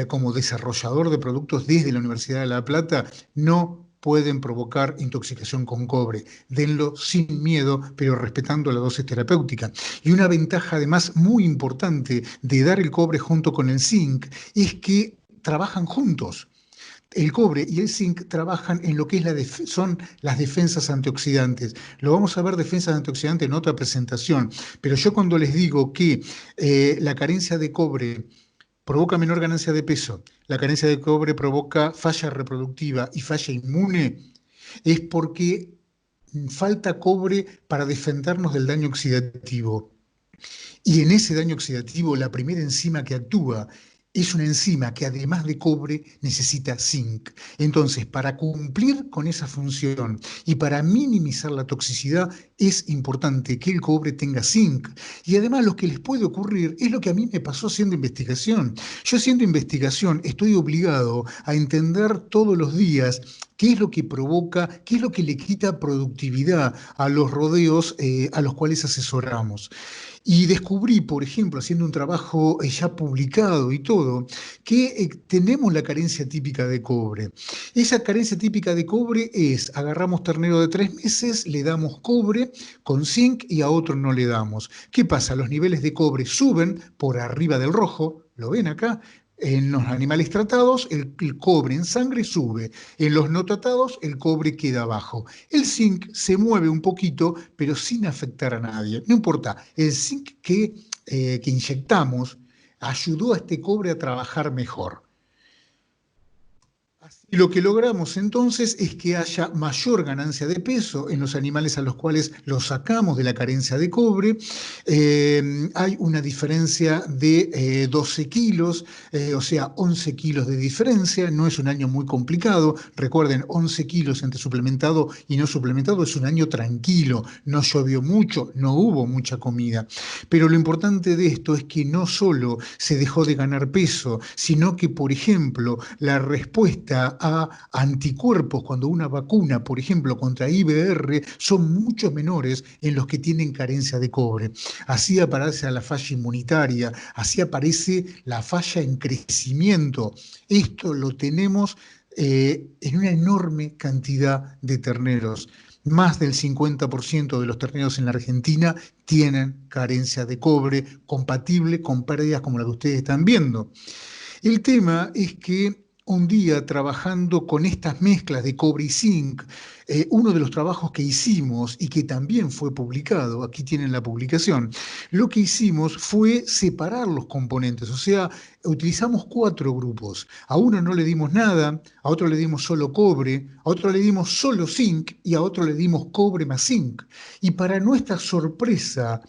como desarrollador de productos desde la Universidad de La Plata, no pueden provocar intoxicación con cobre. Denlo sin miedo, pero respetando la dosis terapéutica. Y una ventaja además muy importante de dar el cobre junto con el zinc es que trabajan juntos. El cobre y el zinc trabajan en lo que son las defensas antioxidantes. Lo vamos a ver defensas antioxidantes en otra presentación, pero yo cuando les digo que la carencia de cobre provoca menor ganancia de peso, la carencia de cobre provoca falla reproductiva y falla inmune, es porque falta cobre para defendernos del daño oxidativo. Y en ese daño oxidativo, la primera enzima que actúa es una enzima que además de cobre necesita zinc. Entonces, para cumplir con esa función y para minimizar la toxicidad, es importante que el cobre tenga zinc. Y además lo que les puede ocurrir es lo que a mí me pasó haciendo investigación. Yo haciendo investigación estoy obligado a entender todos los días qué es lo que provoca, qué es lo que le quita productividad a los rodeos a los cuales asesoramos. Y descubrí, por ejemplo, haciendo un trabajo ya publicado y todo, que tenemos la carencia típica de cobre. Esa carencia típica de cobre es, agarramos ternero de 3 meses, le damos cobre con zinc y a otro no le damos. ¿Qué pasa? Los niveles de cobre suben por arriba del rojo, lo ven acá, En los animales tratados, el cobre en sangre sube. En los no tratados, el cobre queda abajo. El zinc se mueve un poquito, pero sin afectar a nadie. No importa, el zinc que inyectamos ayudó a este cobre a trabajar mejor. Y lo que logramos entonces es que haya mayor ganancia de peso en los animales a los cuales los sacamos de la carencia de cobre. Hay una diferencia de 12 kilos, o sea, 11 kilos de diferencia. No es un año muy complicado. Recuerden, 11 kilos entre suplementado y no suplementado es un año tranquilo. No llovió mucho, no hubo mucha comida. Pero lo importante de esto es que no solo se dejó de ganar peso, sino que, por ejemplo, la respuesta a anticuerpos cuando una vacuna, por ejemplo, contra IBR, son mucho menores en los que tienen carencia de cobre. Así aparece la falla inmunitaria, así aparece la falla en crecimiento. Esto lo tenemos en una enorme cantidad de terneros. Más del 50% de los terneros en la Argentina tienen carencia de cobre, compatible con pérdidas como la que ustedes están viendo. El tema es que un día trabajando con estas mezclas de cobre y zinc, uno de los trabajos que hicimos y que también fue publicado, aquí tienen la publicación, lo que hicimos fue separar los componentes, o sea, utilizamos 4 grupos. A uno no le dimos nada, a otro le dimos solo cobre, a otro le dimos solo zinc y a otro le dimos cobre más zinc. Y para nuestra sorpresa,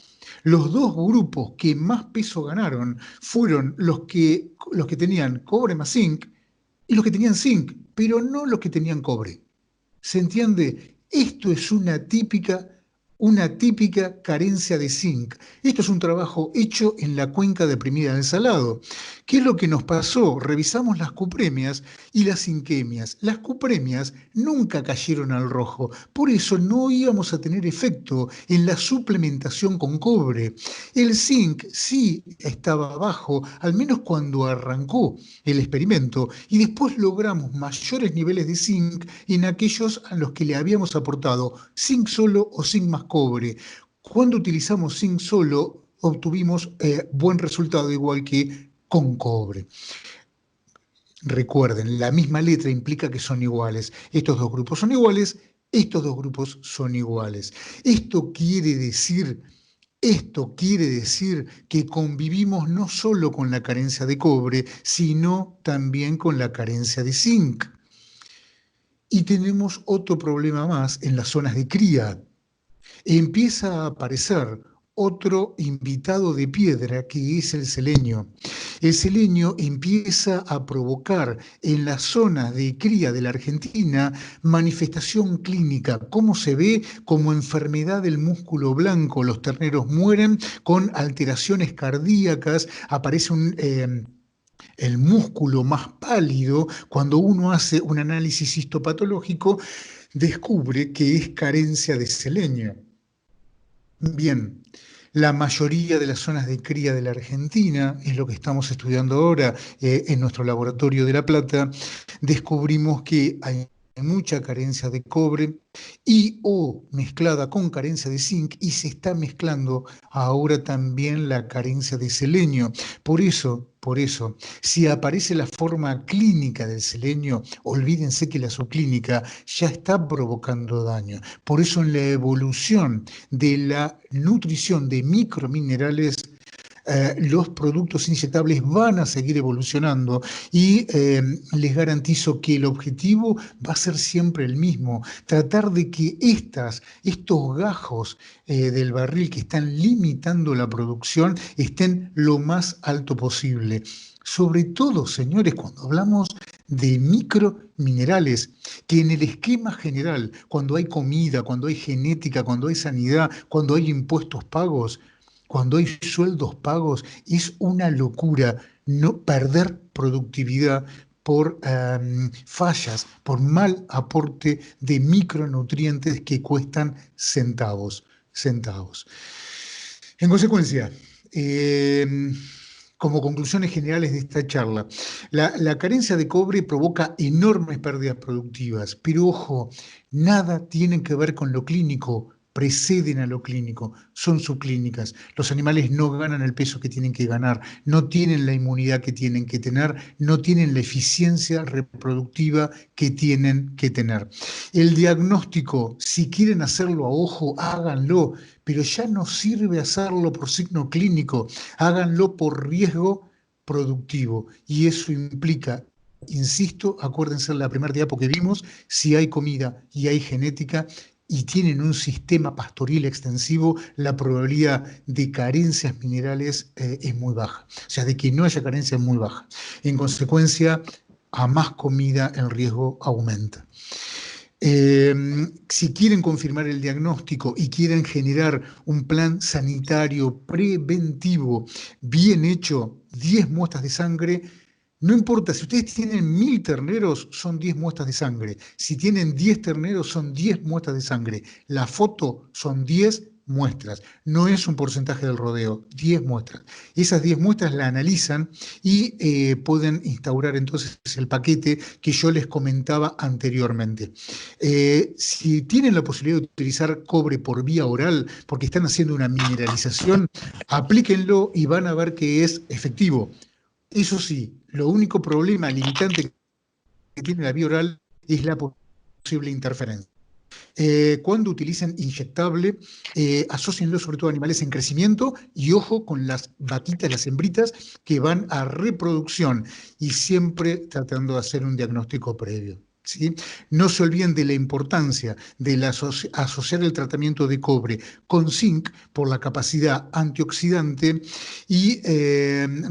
los 2 grupos que más peso ganaron fueron los que tenían cobre más zinc y los que tenían zinc, pero no los que tenían cobre. ¿Se entiende? Esto es una típica carencia de zinc. Esto es un trabajo hecho en la cuenca deprimida del Salado. ¿Qué es lo que nos pasó? Revisamos las cupremias y las zinquemias. Las cupremias nunca cayeron al rojo, por eso no íbamos a tener efecto en la suplementación con cobre. El zinc sí estaba bajo, al menos cuando arrancó el experimento, y después logramos mayores niveles de zinc en aquellos a los que le habíamos aportado zinc solo o zinc más cobre. Cuando utilizamos zinc solo, obtuvimos buen resultado, igual que con cobre. Recuerden, la misma letra implica que son iguales. Estos 2 grupos son iguales, estos 2 grupos son iguales. Esto quiere decir que convivimos no solo con la carencia de cobre, sino también con la carencia de zinc. Y tenemos otro problema más en las zonas de cría. Empieza a aparecer otro invitado de piedra, que es el selenio. El selenio empieza a provocar en las zonas de cría de la Argentina manifestación clínica. ¿Cómo se ve? Como enfermedad del músculo blanco. Los terneros mueren con alteraciones cardíacas, aparece el músculo más pálido. Cuando uno hace un análisis histopatológico, descubre que es carencia de selenio. Bien, la mayoría de las zonas de cría de la Argentina, es lo que estamos estudiando ahora en nuestro laboratorio de La Plata, descubrimos que hay mucha carencia de cobre y o mezclada con carencia de zinc, y se está mezclando ahora también la carencia de selenio. Por eso, si aparece la forma clínica del selenio, olvídense que la subclínica ya está provocando daño. Por eso en la evolución de la nutrición de microminerales, los productos inyectables van a seguir evolucionando, y les garantizo que el objetivo va a ser siempre el mismo: tratar de que estos gajos del barril que están limitando la producción estén lo más alto posible. Sobre todo, señores, cuando hablamos de microminerales, que en el esquema general, cuando hay comida, cuando hay genética, cuando hay sanidad, cuando hay impuestos pagos, cuando hay sueldos pagos, es una locura no perder productividad por fallas, por mal aporte de micronutrientes que cuestan centavos. En consecuencia, como conclusiones generales de esta charla, la carencia de cobre provoca enormes pérdidas productivas, pero ojo, nada tiene que ver con lo clínico. preceden a lo clínico, son subclínicas. Los animales no ganan el peso que tienen que ganar, no tienen la inmunidad que tienen que tener, no tienen la eficiencia reproductiva que tienen que tener. El diagnóstico, si quieren hacerlo a ojo, háganlo, pero ya no sirve hacerlo por signo clínico, háganlo por riesgo productivo, y eso implica, insisto, acuérdense de la primera diapo que vimos, si hay comida y hay genética y tienen un sistema pastoril extensivo, la probabilidad de carencias minerales es muy baja. O sea, de que no haya carencia es muy baja. En consecuencia, a más comida el riesgo aumenta. Si quieren confirmar el diagnóstico y quieren generar un plan sanitario preventivo bien hecho, 10 muestras de sangre, no importa, si ustedes tienen 1000 terneros, son 10 muestras de sangre. Si tienen 10 terneros, son 10 muestras de sangre. La foto son 10 muestras. No es un porcentaje del rodeo, 10 muestras. Esas 10 muestras la analizan y pueden instaurar entonces el paquete que yo les comentaba anteriormente. Si tienen la posibilidad de utilizar cobre por vía oral, porque están haciendo una mineralización, aplíquenlo y van a ver que es efectivo. Eso sí, lo único problema limitante que tiene la vía oral es la posible interferencia. Cuando utilicen inyectable, asócienlo sobre todo a animales en crecimiento y ojo con las vaquitas, las hembritas que van a reproducción y siempre tratando de hacer un diagnóstico previo. ¿Sí? No se olviden de la importancia de asociar el tratamiento de cobre con zinc por la capacidad antioxidante y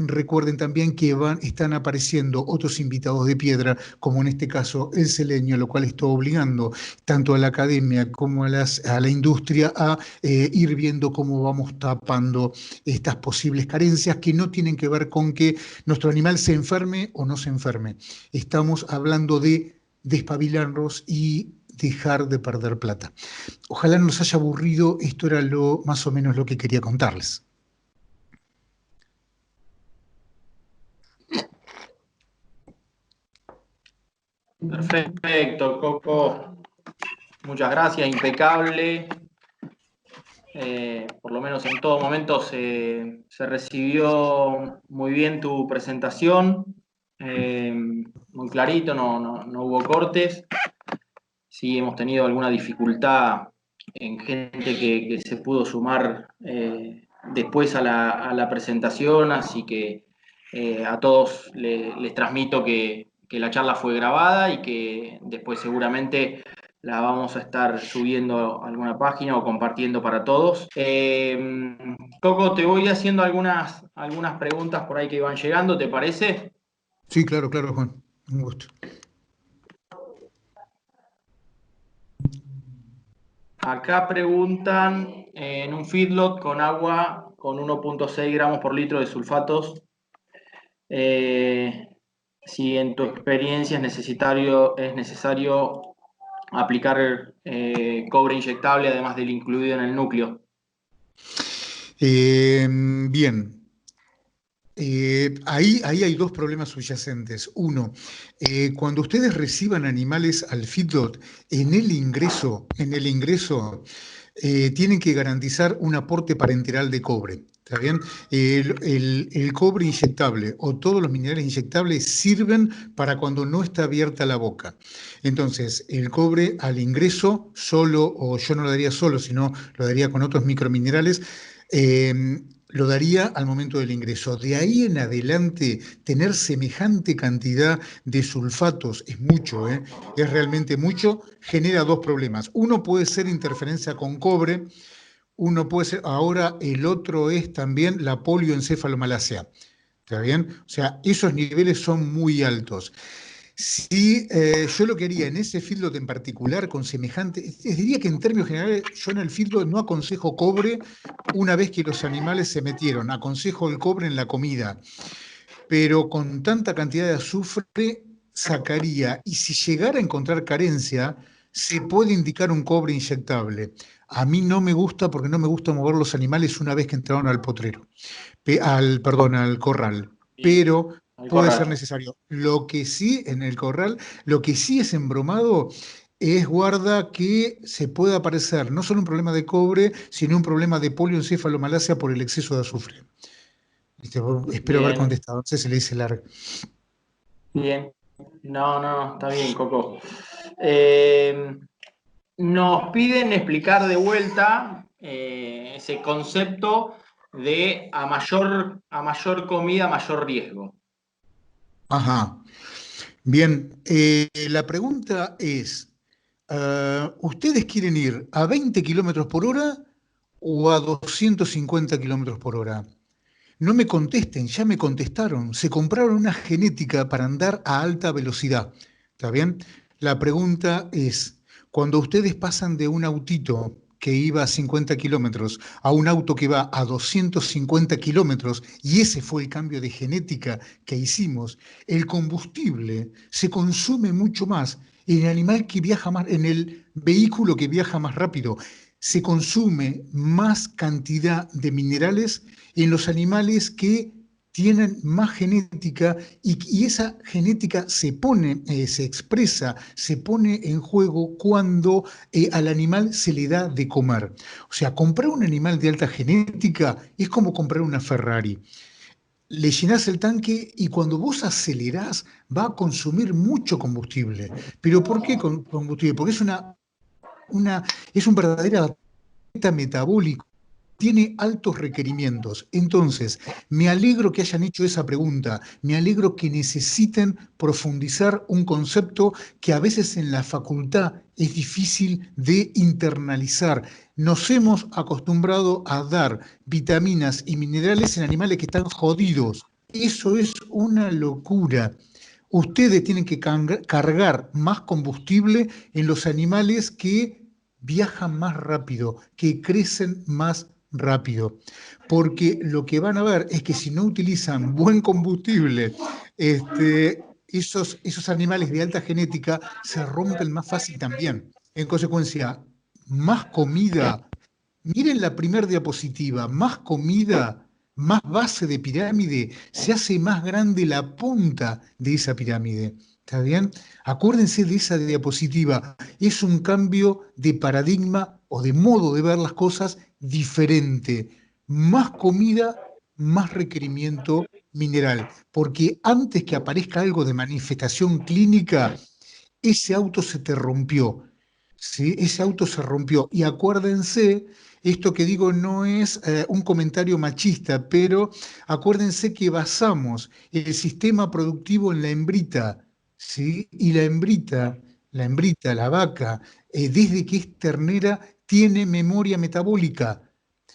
recuerden también que están apareciendo otros invitados de piedra, como en este caso el selenio, lo cual está obligando tanto a la academia como a la industria a ir viendo cómo vamos tapando estas posibles carencias que no tienen que ver con que nuestro animal se enferme o no se enferme. Estamos hablando de despabilarnos y dejar de perder plata. Ojalá no los haya aburrido, esto era más o menos lo que quería contarles. Perfecto, Coco. Muchas gracias, impecable. Por lo menos en todo momento se recibió muy bien tu presentación. Muy clarito, no hubo cortes. Sí, hemos tenido alguna dificultad en gente que se pudo sumar después a la presentación, así que a todos les transmito que la charla fue grabada y que después seguramente la vamos a estar subiendo a alguna página o compartiendo para todos. Coco, te voy haciendo algunas preguntas por ahí que iban llegando, ¿te parece? Sí, claro, Juan. Un gusto. Acá preguntan, en un feedlot con agua con 1.6 gramos por litro de sulfatos, si en tu experiencia es necesario aplicar cobre inyectable además del incluido en el núcleo. Bien. Ahí hay dos problemas subyacentes. Uno, cuando ustedes reciban animales al feedlot, en el ingreso tienen que garantizar un aporte parenteral de cobre. ¿Está bien? El cobre inyectable o todos los minerales inyectables sirven para cuando no está abierta la boca. Entonces, el cobre al ingreso solo, o yo no lo daría solo, sino lo daría con otros microminerales, lo daría al momento del ingreso. De ahí en adelante, tener semejante cantidad de sulfatos es mucho, es realmente mucho, genera dos problemas. Uno puede ser interferencia con cobre, uno puede ser, ahora el otro es también la polioencefalomalácea. ¿Está bien? O sea, esos niveles son muy altos. Sí, yo lo que haría en ese feedlot en particular con semejante, diría que en términos generales yo en el feedlot no aconsejo cobre una vez que los animales se metieron, aconsejo el cobre en la comida, pero con tanta cantidad de azufre sacaría, y si llegara a encontrar carencia, se puede indicar un cobre inyectable. A mí no me gusta porque no me gusta mover los animales una vez que entraron al potrero, al corral, pero puede ser necesario. Lo que sí en el corral, lo que sí es embromado es, guarda, que se pueda aparecer no solo un problema de cobre, sino un problema de polioencefalomalacia por el exceso de azufre. Espero haber Bien, contestado, no sé si le dice largo. bien. No, está bien, Coco. Nos piden explicar de vuelta ese concepto de a mayor comida, mayor riesgo. Ajá. Bien, la pregunta es, ¿ustedes quieren ir a 20 kilómetros por hora o a 250 kilómetros por hora? No me contesten, ya me contestaron. Se compraron una genética para andar a alta velocidad. ¿Está bien? La pregunta es, cuando ustedes pasan de un autito que iba a 50 kilómetros a un auto que va a 250 kilómetros, y ese fue el cambio de genética que hicimos, el combustible se consume mucho más en el animal que viaja más, en el vehículo que viaja más rápido. Se consume más cantidad de minerales en los animales que tienen más genética y esa genética se pone, se expresa, se pone en juego cuando al animal se le da de comer. O sea, comprar un animal de alta genética es como comprar una Ferrari. Le llenás el tanque y cuando vos acelerás va a consumir mucho combustible. ¿Pero por qué combustible? Porque es un verdadero metabólico, tiene altos requerimientos. Entonces, me alegro que hayan hecho esa pregunta, me alegro que necesiten profundizar un concepto que a veces en la facultad es difícil de internalizar. Nos hemos acostumbrado a dar vitaminas y minerales en animales que están jodidos. Eso es una locura. Ustedes tienen que cargar más combustible en los animales que viajan más rápido, que crecen más rápido. Porque lo que van a ver es que si no utilizan buen combustible, esos animales de alta genética se rompen más fácil también. En consecuencia, más comida. Miren la primera diapositiva, más comida, más base de pirámide, se hace más grande la punta de esa pirámide. ¿Está bien? Acuérdense de esa diapositiva, es un cambio de paradigma o de modo de ver las cosas diferente. Más comida, más requerimiento mineral, porque antes que aparezca algo de manifestación clínica, ese auto se te rompió. ¿Sí? Ese auto se rompió. Y acuérdense, esto que digo no es un comentario machista, pero acuérdense que basamos el sistema productivo en la hembrita, ¿sí? Y la vaca, desde que es ternera, tiene memoria metabólica.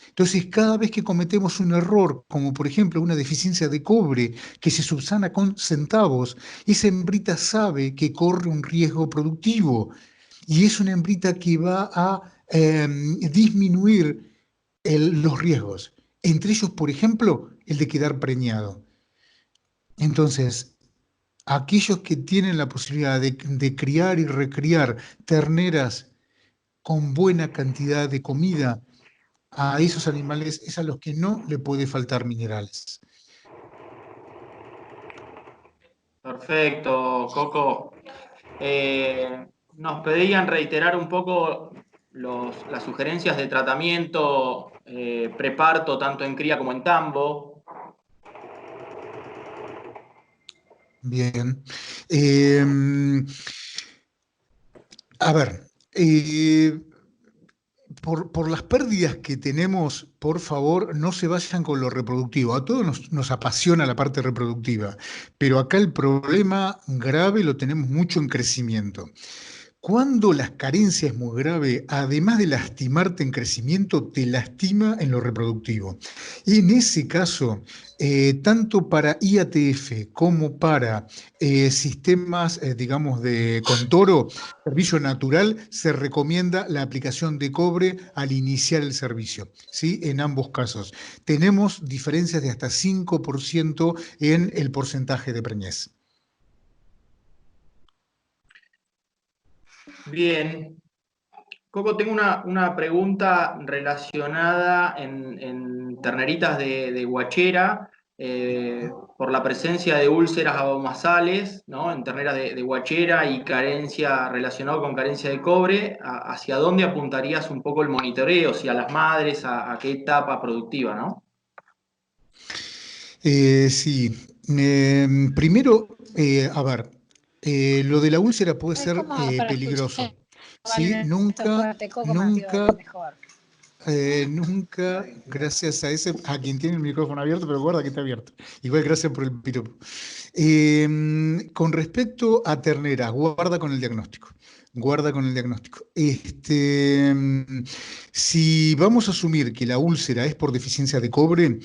Entonces, cada vez que cometemos un error, como por ejemplo una deficiencia de cobre que se subsana con centavos, esa hembrita sabe que corre un riesgo productivo y es una hembrita que va a disminuir los riesgos. Entre ellos, por ejemplo, el de quedar preñado. Entonces, aquellos que tienen la posibilidad de criar y recriar terneras con buena cantidad de comida, a esos animales es a los que no le puede faltar minerales. Perfecto, Coco. Nos pedían reiterar un poco las sugerencias de tratamiento preparto tanto en cría como en tambo. Bien. A ver, por las pérdidas que tenemos, por favor, no se vayan con lo reproductivo. A todos nos apasiona la parte reproductiva, pero acá el problema grave lo tenemos mucho en crecimiento. Cuando la carencia es muy grave, además de lastimarte en crecimiento, te lastima en lo reproductivo. Y en ese caso, tanto para IATF como para sistemas, digamos, con toro, servicio natural, se recomienda la aplicación de cobre al iniciar el servicio, ¿sí? En ambos casos. Tenemos diferencias de hasta 5% en el porcentaje de preñez. Bien. Coco, tengo una pregunta relacionada en terneritas de guachera por la presencia de úlceras abdominales, ¿no? En terneras de guachera y carencia relacionado con carencia de cobre, ¿hacia dónde apuntarías un poco el monitoreo? Si a las madres, a qué etapa productiva, ¿no? Sí, primero, a ver, lo de la úlcera puede Es ser como para escuchar peligroso, ¿sí? esto Nunca, fuerte, Coco me ayuda nunca, mejor. nunca, gracias a quien tiene el micrófono abierto, pero guarda que está abierto. Igual gracias por el piropo. Con respecto a terneras, guarda con el diagnóstico. Guarda con el diagnóstico. Si vamos a asumir que la úlcera es por deficiencia de cobre,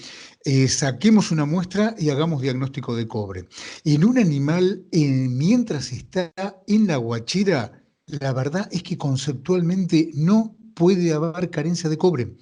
saquemos una muestra y hagamos diagnóstico de cobre. En un animal, mientras está en la guachera, la verdad es que conceptualmente no puede haber carencia de cobre.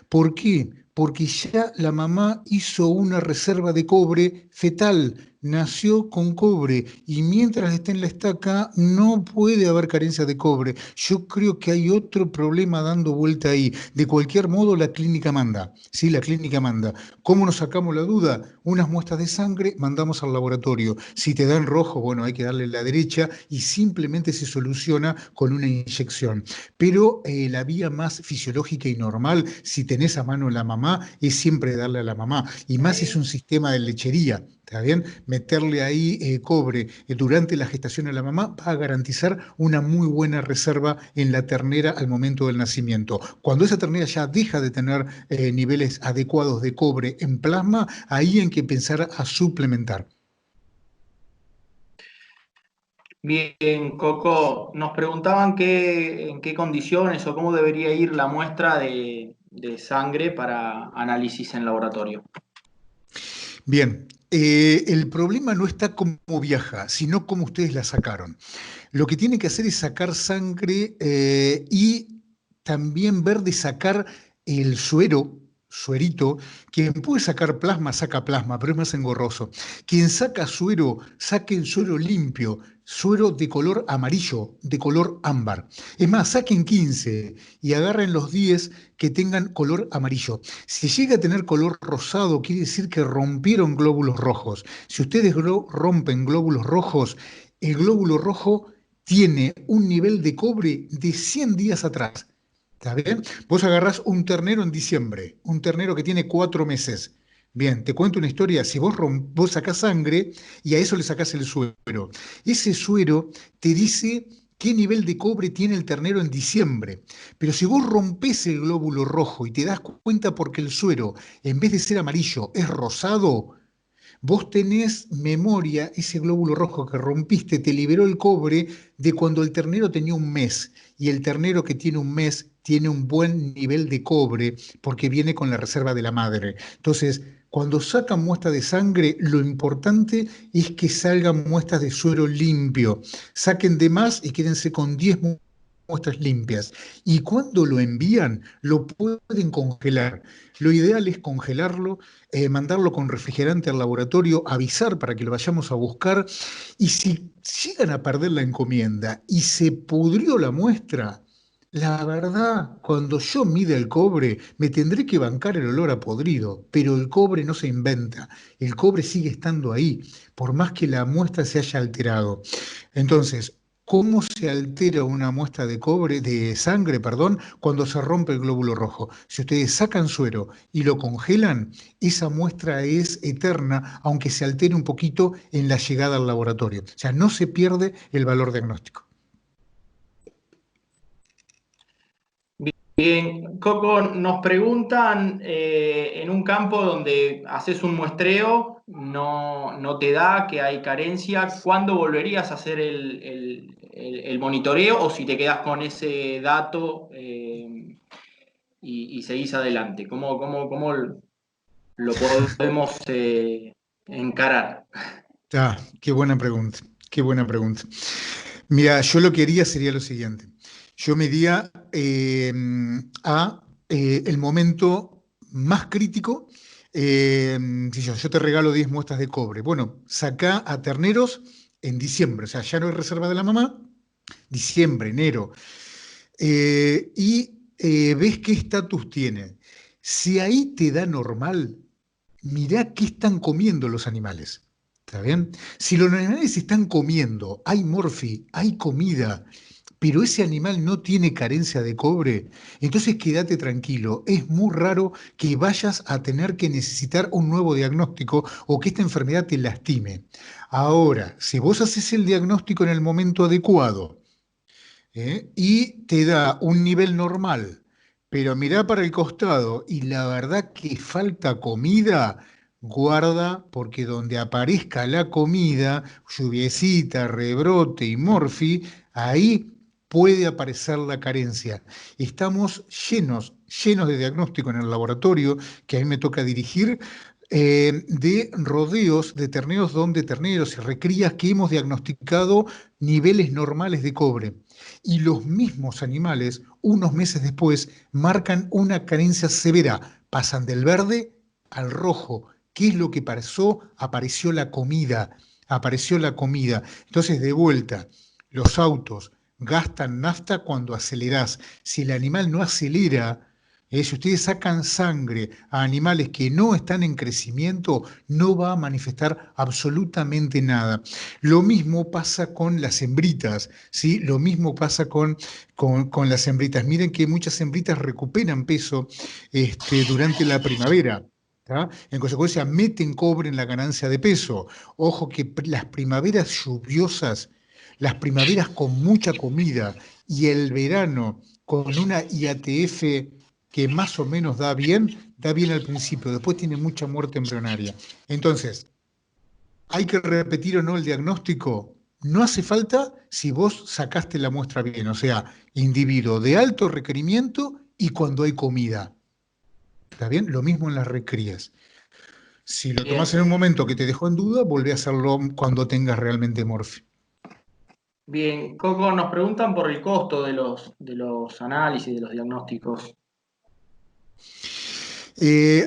¿Por qué? Porque ya la mamá hizo una reserva de cobre fetal, nació con cobre y mientras está en la estaca no puede haber carencia de cobre. Yo creo que hay otro problema dando vuelta ahí. De cualquier modo, la clínica manda. Sí, la clínica manda. ¿Cómo nos sacamos la duda? Unas muestras de sangre, mandamos al laboratorio. Si te dan rojo, bueno, hay que darle la derecha y simplemente se soluciona con una inyección. Pero la vía más fisiológica y normal, si tenés a mano la mamá, es siempre darle a la mamá. Y más si es un sistema de lechería. ¿Está bien? Meterle ahí cobre durante la gestación a la mamá va a garantizar una muy buena reserva en la ternera al momento del nacimiento. Cuando esa ternera ya deja de tener niveles adecuados de cobre en plasma, ahí hay que pensar a suplementar. Bien, Coco, nos preguntaban en qué condiciones o cómo debería ir la muestra de sangre para análisis en laboratorio. Bien, el problema no está cómo viaja, sino cómo ustedes la sacaron. Lo que tienen que hacer es sacar sangre y también ver de sacar el suerito. Quien puede sacar plasma, saca plasma, pero es más engorroso. Quien saca suero, saque el suero limpio, suero de color amarillo, de color ámbar. Es más, saquen 15 y agarren los 10 que tengan color amarillo. Si llega a tener color rosado, quiere decir que rompieron glóbulos rojos. Si ustedes rompen glóbulos rojos, el glóbulo rojo tiene un nivel de cobre de 100 días atrás. ¿Está bien? Vos agarrás un ternero en diciembre, un ternero que tiene 4 meses. Bien, te cuento una historia. Si vos sacás sangre y a eso le sacás el suero, ese suero te dice qué nivel de cobre tiene el ternero en diciembre. Pero si vos rompés el glóbulo rojo y te das cuenta porque el suero, en vez de ser amarillo, es rosado, vos tenés memoria, ese glóbulo rojo que rompiste te liberó el cobre de cuando el ternero tenía un mes. Y el ternero que tiene un mes tiene un buen nivel de cobre porque viene con la reserva de la madre. Entonces, cuando sacan muestra de sangre, lo importante es que salgan muestras de suero limpio. Saquen de más y quédense con 10 muestras limpias. Y cuando lo envían, lo pueden congelar. Lo ideal es congelarlo, mandarlo con refrigerante al laboratorio, avisar para que lo vayamos a buscar. Y si llegan a perder la encomienda y se pudrió la muestra, la verdad, cuando yo mida el cobre, me tendré que bancar el olor a podrido, pero el cobre no se inventa, el cobre sigue estando ahí, por más que la muestra se haya alterado. Entonces, ¿cómo se altera una muestra de cobre, de sangre, perdón, cuando se rompe el glóbulo rojo? Si ustedes sacan suero y lo congelan, esa muestra es eterna, aunque se altere un poquito en la llegada al laboratorio. O sea, no se pierde el valor diagnóstico. Bien, Coco, nos preguntan en un campo donde haces un muestreo, no te da, que hay carencia, ¿cuándo volverías a hacer el monitoreo o si te quedas con ese dato y seguís adelante? ¿Cómo lo podemos encarar? Ah, qué buena pregunta, qué buena pregunta. Mira, yo lo que haría sería lo siguiente. Yo me iría a el momento más crítico. Si yo te regalo 10 muestras de cobre. Bueno, saca a terneros en diciembre, o sea, ya no hay reserva de la mamá, diciembre, enero, y ves qué estatus tiene. Si ahí te da normal, mirá qué están comiendo los animales. ¿Está bien? Si los animales están comiendo, hay morfi, hay comida, pero ese animal no tiene carencia de cobre, entonces quédate tranquilo. Es muy raro que vayas a tener que necesitar un nuevo diagnóstico o que esta enfermedad te lastime. Ahora, si vos haces el diagnóstico en el momento adecuado, y te da un nivel normal, pero mirá para el costado y la verdad que falta comida, guarda, porque donde aparezca la comida, lluviecita, rebrote y morfi, ahí puede aparecer la carencia. Estamos llenos de diagnóstico en el laboratorio que a mí me toca dirigir, de rodeos de terneros y recrías que hemos diagnosticado niveles normales de cobre. Y los mismos animales, unos meses después, marcan una carencia severa, pasan del verde al rojo. ¿Qué es lo que pasó? Apareció la comida, apareció la comida. Entonces, de vuelta, los autos gastan nafta cuando acelerás. Si el animal no acelera, si ustedes sacan sangre a animales que no están en crecimiento, no va a manifestar absolutamente nada. Lo mismo pasa con las hembritas, ¿sí? Lo mismo pasa con las hembritas. Miren que muchas hembritas recuperan peso durante la primavera. ¿Tá? En consecuencia, meten cobre en la ganancia de peso. Ojo que las primaveras lluviosas, las primaveras con mucha comida y el verano con una IATF que más o menos da bien al principio, después tiene mucha muerte embrionaria. Entonces, ¿hay que repetir o no el diagnóstico? No hace falta si vos sacaste la muestra bien, o sea, individuo de alto requerimiento y cuando hay comida. ¿Está bien? Lo mismo en las recrías. Si lo tomás en un momento que te dejó en duda, volvé a hacerlo cuando tengas realmente morfi. Bien, Coco, nos preguntan por el costo de los análisis, de los diagnósticos.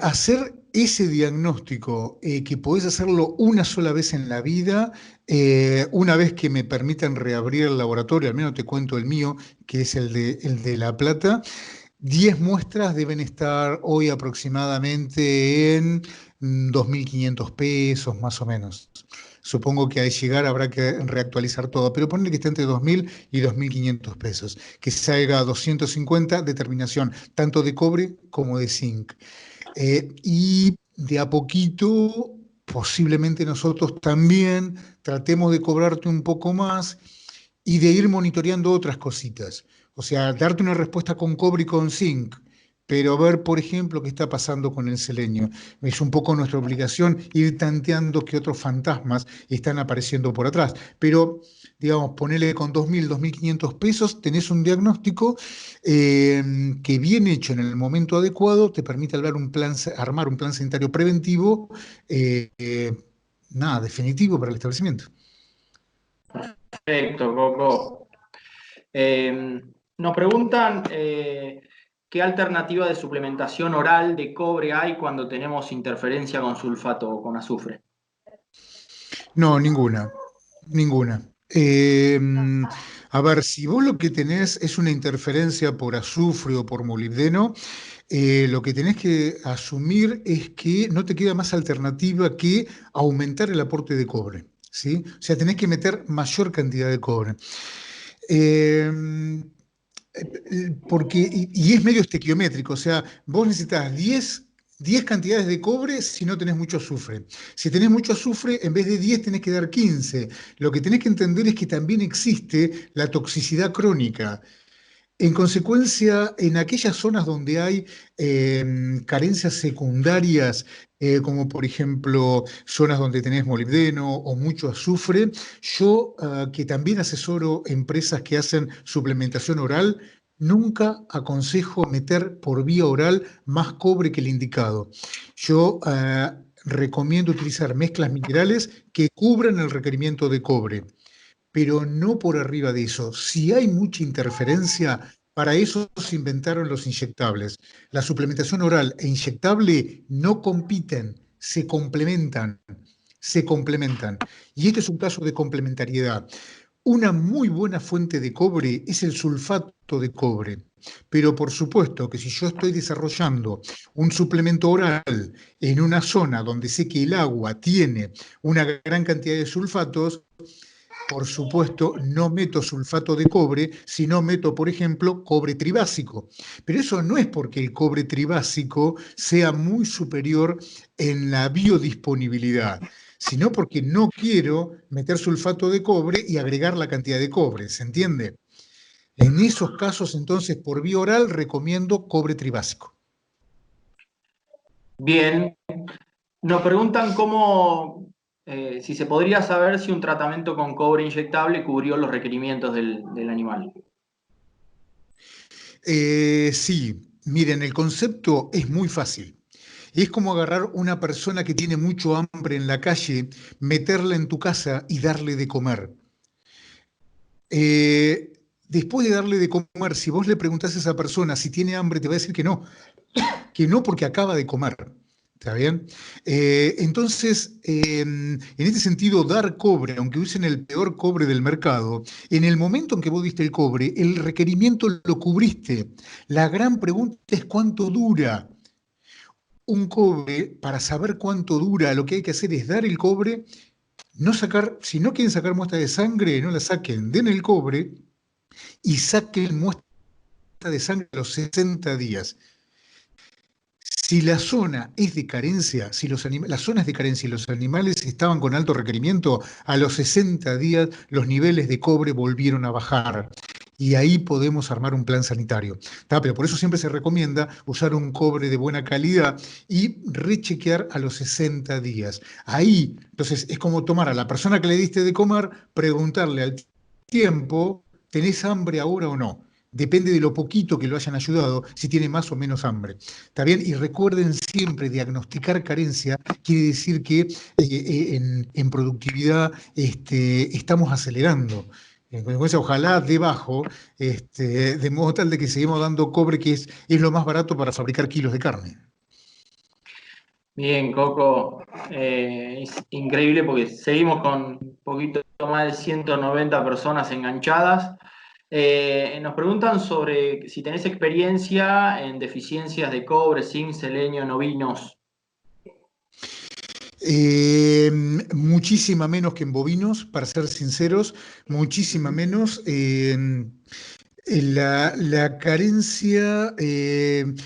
Hacer ese diagnóstico, que podés hacerlo una sola vez en la vida, una vez que me permitan reabrir el laboratorio, al menos te cuento el mío, que es el de La Plata, 10 muestras deben estar hoy aproximadamente en 2.500 pesos, más o menos. Supongo que al llegar habrá que reactualizar todo, pero ponle que esté entre 2.000 y 2.500 pesos, que salga 250, determinación tanto de cobre como de zinc. Y de a poquito, posiblemente nosotros también tratemos de cobrarte un poco más y de ir monitoreando otras cositas. O sea, darte una respuesta con cobre y con zinc, pero ver, por ejemplo, qué está pasando con el selenio. Es un poco nuestra obligación ir tanteando qué otros fantasmas están apareciendo por atrás. Pero, digamos, ponele con 2.000, 2.500 pesos, tenés un diagnóstico que bien hecho en el momento adecuado te permite armar un plan sanitario preventivo, definitivo para el establecimiento. Perfecto, Coco. Nos preguntan qué alternativa de suplementación oral de cobre hay cuando tenemos interferencia con sulfato o con azufre. No, ninguna. A ver, si vos lo que tenés es una interferencia por azufre o por molibdeno, lo que tenés que asumir es que no te queda más alternativa que aumentar el aporte de cobre, ¿sí? O sea, tenés que meter mayor cantidad de cobre. Eh, y es medio estequiométrico, o sea, vos necesitas 10 cantidades de cobre si no tenés mucho azufre. Si tenés mucho azufre, en vez de 10 tenés que dar 15. Lo que tenés que entender es que también existe la toxicidad crónica. En consecuencia, en aquellas zonas donde hay carencias secundarias, como por ejemplo zonas donde tenés molibdeno o mucho azufre, yo que también asesoro empresas que hacen suplementación oral, nunca aconsejo meter por vía oral más cobre que el indicado. Yo recomiendo utilizar mezclas minerales que cubran el requerimiento de cobre, pero no por arriba de eso. Si hay mucha interferencia, para eso se inventaron los inyectables. La suplementación oral e inyectable no compiten, se complementan, se complementan. Y este es un caso de complementariedad. Una muy buena fuente de cobre es el sulfato de cobre. Pero por supuesto que si yo estoy desarrollando un suplemento oral en una zona donde sé que el agua tiene una gran cantidad de sulfatos, por supuesto, no meto sulfato de cobre, sino meto, por ejemplo, cobre tribásico. Pero eso no es porque el cobre tribásico sea muy superior en la biodisponibilidad, sino porque no quiero meter sulfato de cobre y agregar la cantidad de cobre, ¿se entiende? En esos casos, entonces, por vía oral, recomiendo cobre tribásico. Bien, nos preguntan cómo, si se podría saber si un tratamiento con cobre inyectable cubrió los requerimientos del animal. Sí, miren, el concepto es muy fácil. Es como agarrar una persona que tiene mucho hambre en la calle, meterla en tu casa y darle de comer. Después de darle de comer, si vos le preguntás a esa persona si tiene hambre, te va a decir que no porque acaba de comer. ¿Está bien? Entonces, en este sentido, dar cobre, aunque usen el peor cobre del mercado, en el momento en que vos diste el cobre, el requerimiento lo cubriste. La gran pregunta es cuánto dura un cobre. Para saber cuánto dura, lo que hay que hacer es dar el cobre, no sacar, si no quieren sacar muestra de sangre, no la saquen, den el cobre y saquen muestra de sangre a los 60 días. Si la zona es de carencia, si la zona es de carencia y los animales estaban con alto requerimiento, a los 60 días los niveles de cobre volvieron a bajar. Y ahí podemos armar un plan sanitario. Pero por eso siempre se recomienda usar un cobre de buena calidad y rechequear a los 60 días. Ahí, entonces, es como tomar a la persona que le diste de comer, preguntarle al tiempo, ¿tenés hambre ahora o no? Depende de lo poquito que lo hayan ayudado, si tiene más o menos hambre. ¿Está bien? Y recuerden siempre, diagnosticar carencia quiere decir que en productividad estamos acelerando. En consecuencia, ojalá debajo, de modo tal de que seguimos dando cobre, que es lo más barato para fabricar kilos de carne. Bien, Coco, es increíble porque seguimos con un poquito más de 190 personas enganchadas. Nos preguntan sobre si tenés experiencia en deficiencias de cobre, zinc, selenio en ovinos. Muchísima menos que en bovinos, para ser sinceros, muchísima menos. La carencia, el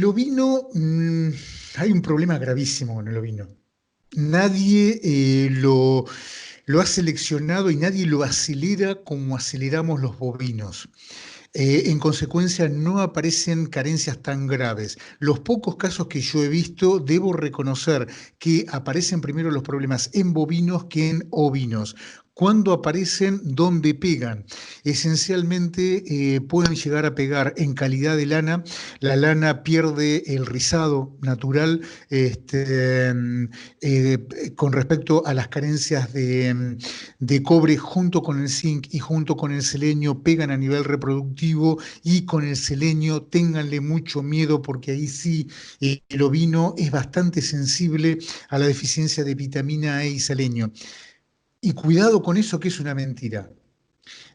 ovino, hay un problema gravísimo con el ovino. Nadie lo ha seleccionado y nadie lo acelera como aceleramos los bovinos. En consecuencia, no aparecen carencias tan graves. Los pocos casos que yo he visto, debo reconocer que aparecen primero los problemas en bovinos que en ovinos. ¿Cuándo aparecen? ¿Dónde pegan? Esencialmente pueden llegar a pegar en calidad de lana. La lana pierde el rizado natural con respecto a las carencias de cobre junto con el zinc y junto con el selenio, pegan a nivel reproductivo, y con el selenio ténganle mucho miedo porque ahí sí el ovino es bastante sensible a la deficiencia de vitamina E y selenio. Y cuidado con eso, que es una mentira.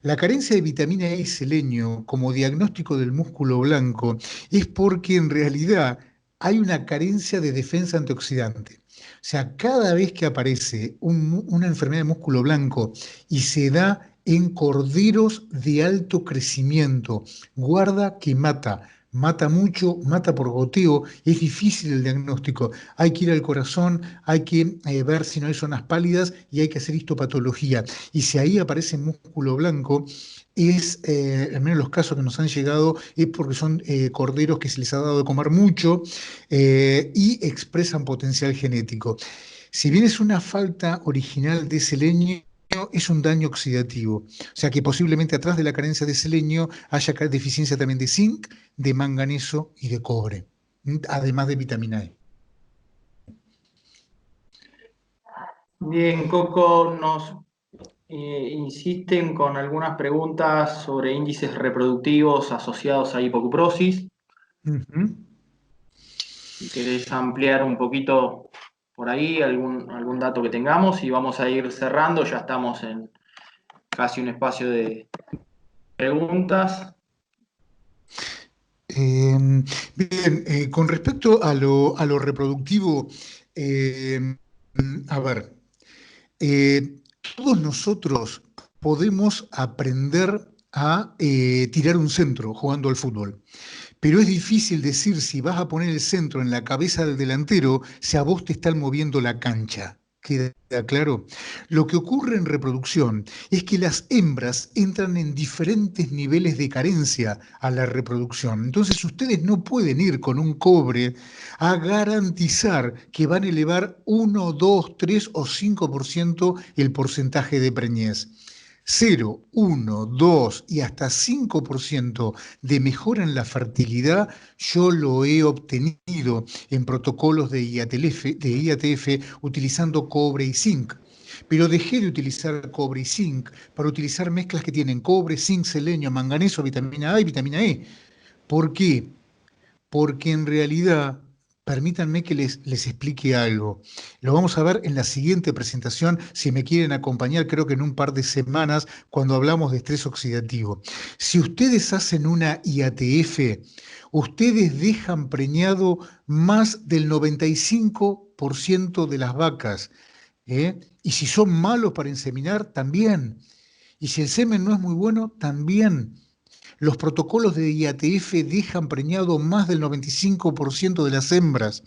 La carencia de vitamina E y selenio como diagnóstico del músculo blanco es porque en realidad hay una carencia de defensa antioxidante. O sea, cada vez que aparece una enfermedad de músculo blanco y se da en corderos de alto crecimiento, guarda que mata. Mata mucho, mata por goteo, es difícil el diagnóstico. Hay que ir al corazón, hay que ver si no hay zonas pálidas y hay que hacer histopatología. Y si ahí aparece músculo blanco, al menos los casos que nos han llegado, es porque son corderos que se les ha dado de comer mucho y expresan potencial genético. Si bien es una falta original de selenio, es un daño oxidativo. O sea que posiblemente atrás de la carencia de selenio haya deficiencia también de zinc, de manganeso y de cobre, además de vitamina E. Bien, Coco, nos insisten con algunas preguntas sobre índices reproductivos asociados a hipocuprosis. Ujú. Si querés ampliar un poquito por ahí algún dato que tengamos y vamos a ir cerrando, ya estamos en casi un espacio de preguntas. Bien, con respecto a lo reproductivo, a ver, todos nosotros podemos aprender a tirar un centro jugando al fútbol. Pero es difícil decir si vas a poner el centro en la cabeza del delantero si a vos te están moviendo la cancha. ¿Queda claro? Lo que ocurre en reproducción es que las hembras entran en diferentes niveles de carencia a la reproducción. Entonces ustedes no pueden ir con un cobre a garantizar que van a elevar 1, 2, 3 o 5% el porcentaje de preñez. 0, 1, 2 y hasta 5% de mejora en la fertilidad, yo lo he obtenido en protocolos de IATF utilizando cobre y zinc. Pero dejé de utilizar cobre y zinc para utilizar mezclas que tienen cobre, zinc, selenio, manganeso, vitamina A y vitamina E. ¿Por qué? Porque en realidad, permítanme que les explique algo. Lo vamos a ver en la siguiente presentación, si me quieren acompañar, creo que en un par de semanas, cuando hablamos de estrés oxidativo. Si ustedes hacen una IATF, ustedes dejan preñado más del 95% de las vacas, ¿eh? Y si son malos para inseminar, también. Y si el semen no es muy bueno, también. Los protocolos de IATF dejan preñado más del 95% de las hembras.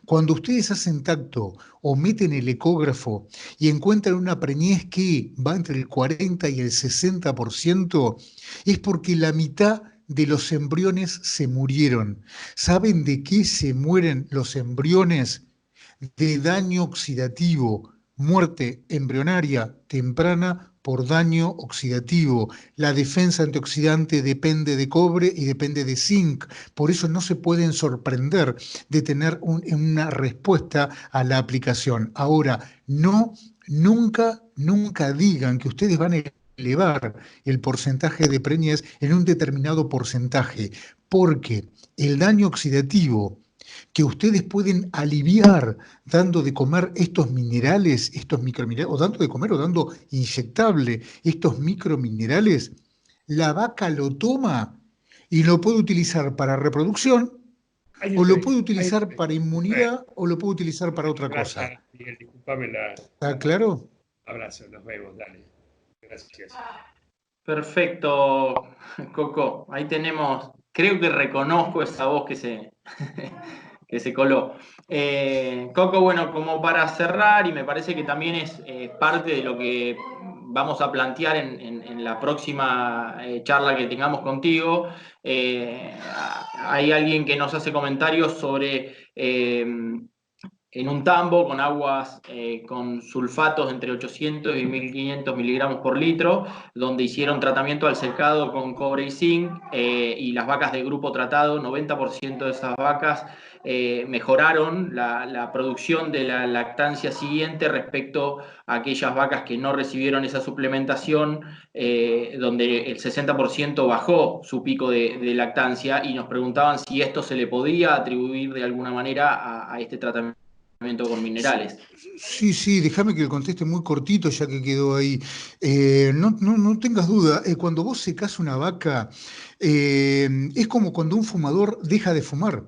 Cuando ustedes hacen tacto o meten el ecógrafo y encuentran una preñez que va entre el 40 y el 60%, es porque la mitad de los embriones se murieron. ¿Saben de qué se mueren los embriones? De daño oxidativo, muerte embrionaria temprana por daño oxidativo. La defensa antioxidante depende de cobre y depende de zinc. Por eso no se pueden sorprender de tener una respuesta a la aplicación. Ahora, nunca digan que ustedes van a elevar el porcentaje de preñez en un determinado porcentaje, porque el daño oxidativo que ustedes pueden aliviar dando de comer estos minerales, estos microminerales, o dando de comer o dando inyectable estos microminerales, la vaca lo toma y lo puede utilizar para reproducción, o lo puede utilizar para inmunidad, o lo puede utilizar para otra cosa. Gracias, Miguel, discúlpame ¿Está claro? Abrazo, nos vemos, dale. Gracias. Perfecto, Coco. Ahí tenemos, creo que reconozco esa voz que se coló. Coco, bueno, como para cerrar, y me parece que también es parte de lo que vamos a plantear en la próxima charla que tengamos contigo, hay alguien que nos hace comentarios sobre en un tambo con aguas con sulfatos entre 800 y 1500 miligramos por litro, donde hicieron tratamiento al secado con cobre y zinc, y las vacas de grupo tratado, 90% de esas vacas mejoraron la producción de la lactancia siguiente respecto a aquellas vacas que no recibieron esa suplementación, donde el 60% bajó su pico de lactancia, y nos preguntaban si esto se le podía atribuir de alguna manera a este tratamiento con minerales. Sí, déjame que le conteste muy cortito ya que quedó ahí. No tengas duda, cuando vos secás una vaca, es como cuando un fumador deja de fumar.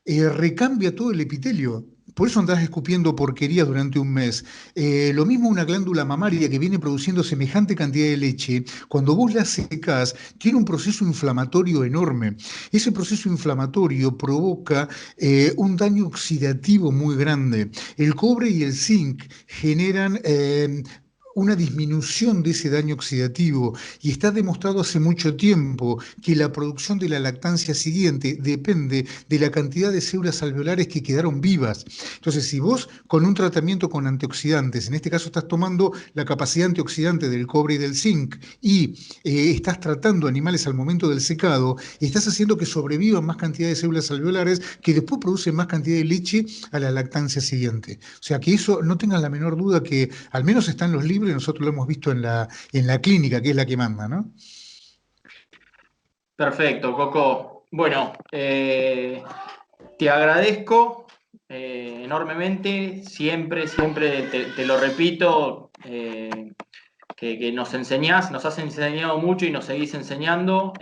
Recambia todo el epitelio. Por eso andás escupiendo porquería durante un mes. Lo mismo una glándula mamaria que viene produciendo semejante cantidad de leche, cuando vos la secás, tiene un proceso inflamatorio enorme. Ese proceso inflamatorio provoca un daño oxidativo muy grande. El cobre y el zinc generan una disminución de ese daño oxidativo, y está demostrado hace mucho tiempo que la producción de la lactancia siguiente depende de la cantidad de células alveolares que quedaron vivas. Entonces, si vos con un tratamiento con antioxidantes, en este caso estás tomando la capacidad antioxidante del cobre y del zinc, y estás tratando animales al momento del secado, estás haciendo que sobrevivan más cantidad de células alveolares que después producen más cantidad de leche a la lactancia siguiente. O sea que eso, no tengan la menor duda que al menos está en los libros, y nosotros lo hemos visto en la clínica, que es la que manda, ¿no? Perfecto, Coco. Bueno, te agradezco enormemente, siempre te lo repito, que nos enseñás, nos has enseñado mucho y nos seguís enseñando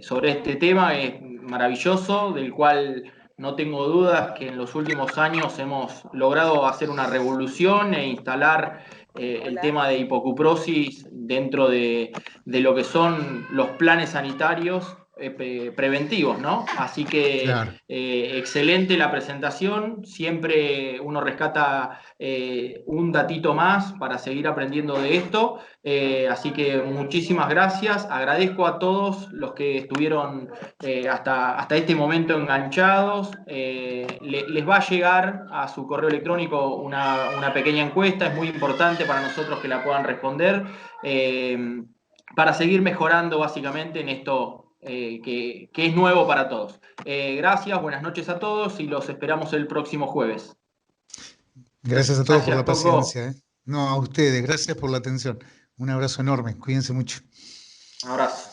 sobre este tema. Es maravilloso, del cual no tengo dudas que en los últimos años hemos logrado hacer una revolución e instalar el tema de hipocuprosis dentro de lo que son los planes sanitarios preventivos, ¿no? Así que Claro. excelente la presentación, siempre uno rescata un datito más para seguir aprendiendo de esto, así que muchísimas gracias, agradezco a todos los que estuvieron hasta este momento enganchados, les va a llegar a su correo electrónico una pequeña encuesta, es muy importante para nosotros que la puedan responder, para seguir mejorando básicamente en esto que es nuevo para todos. Gracias, buenas noches a todos y los esperamos el próximo jueves. Gracias a todos por la Coco. paciencia. No, a ustedes, gracias por la atención. Un abrazo enorme, cuídense mucho. Un abrazo.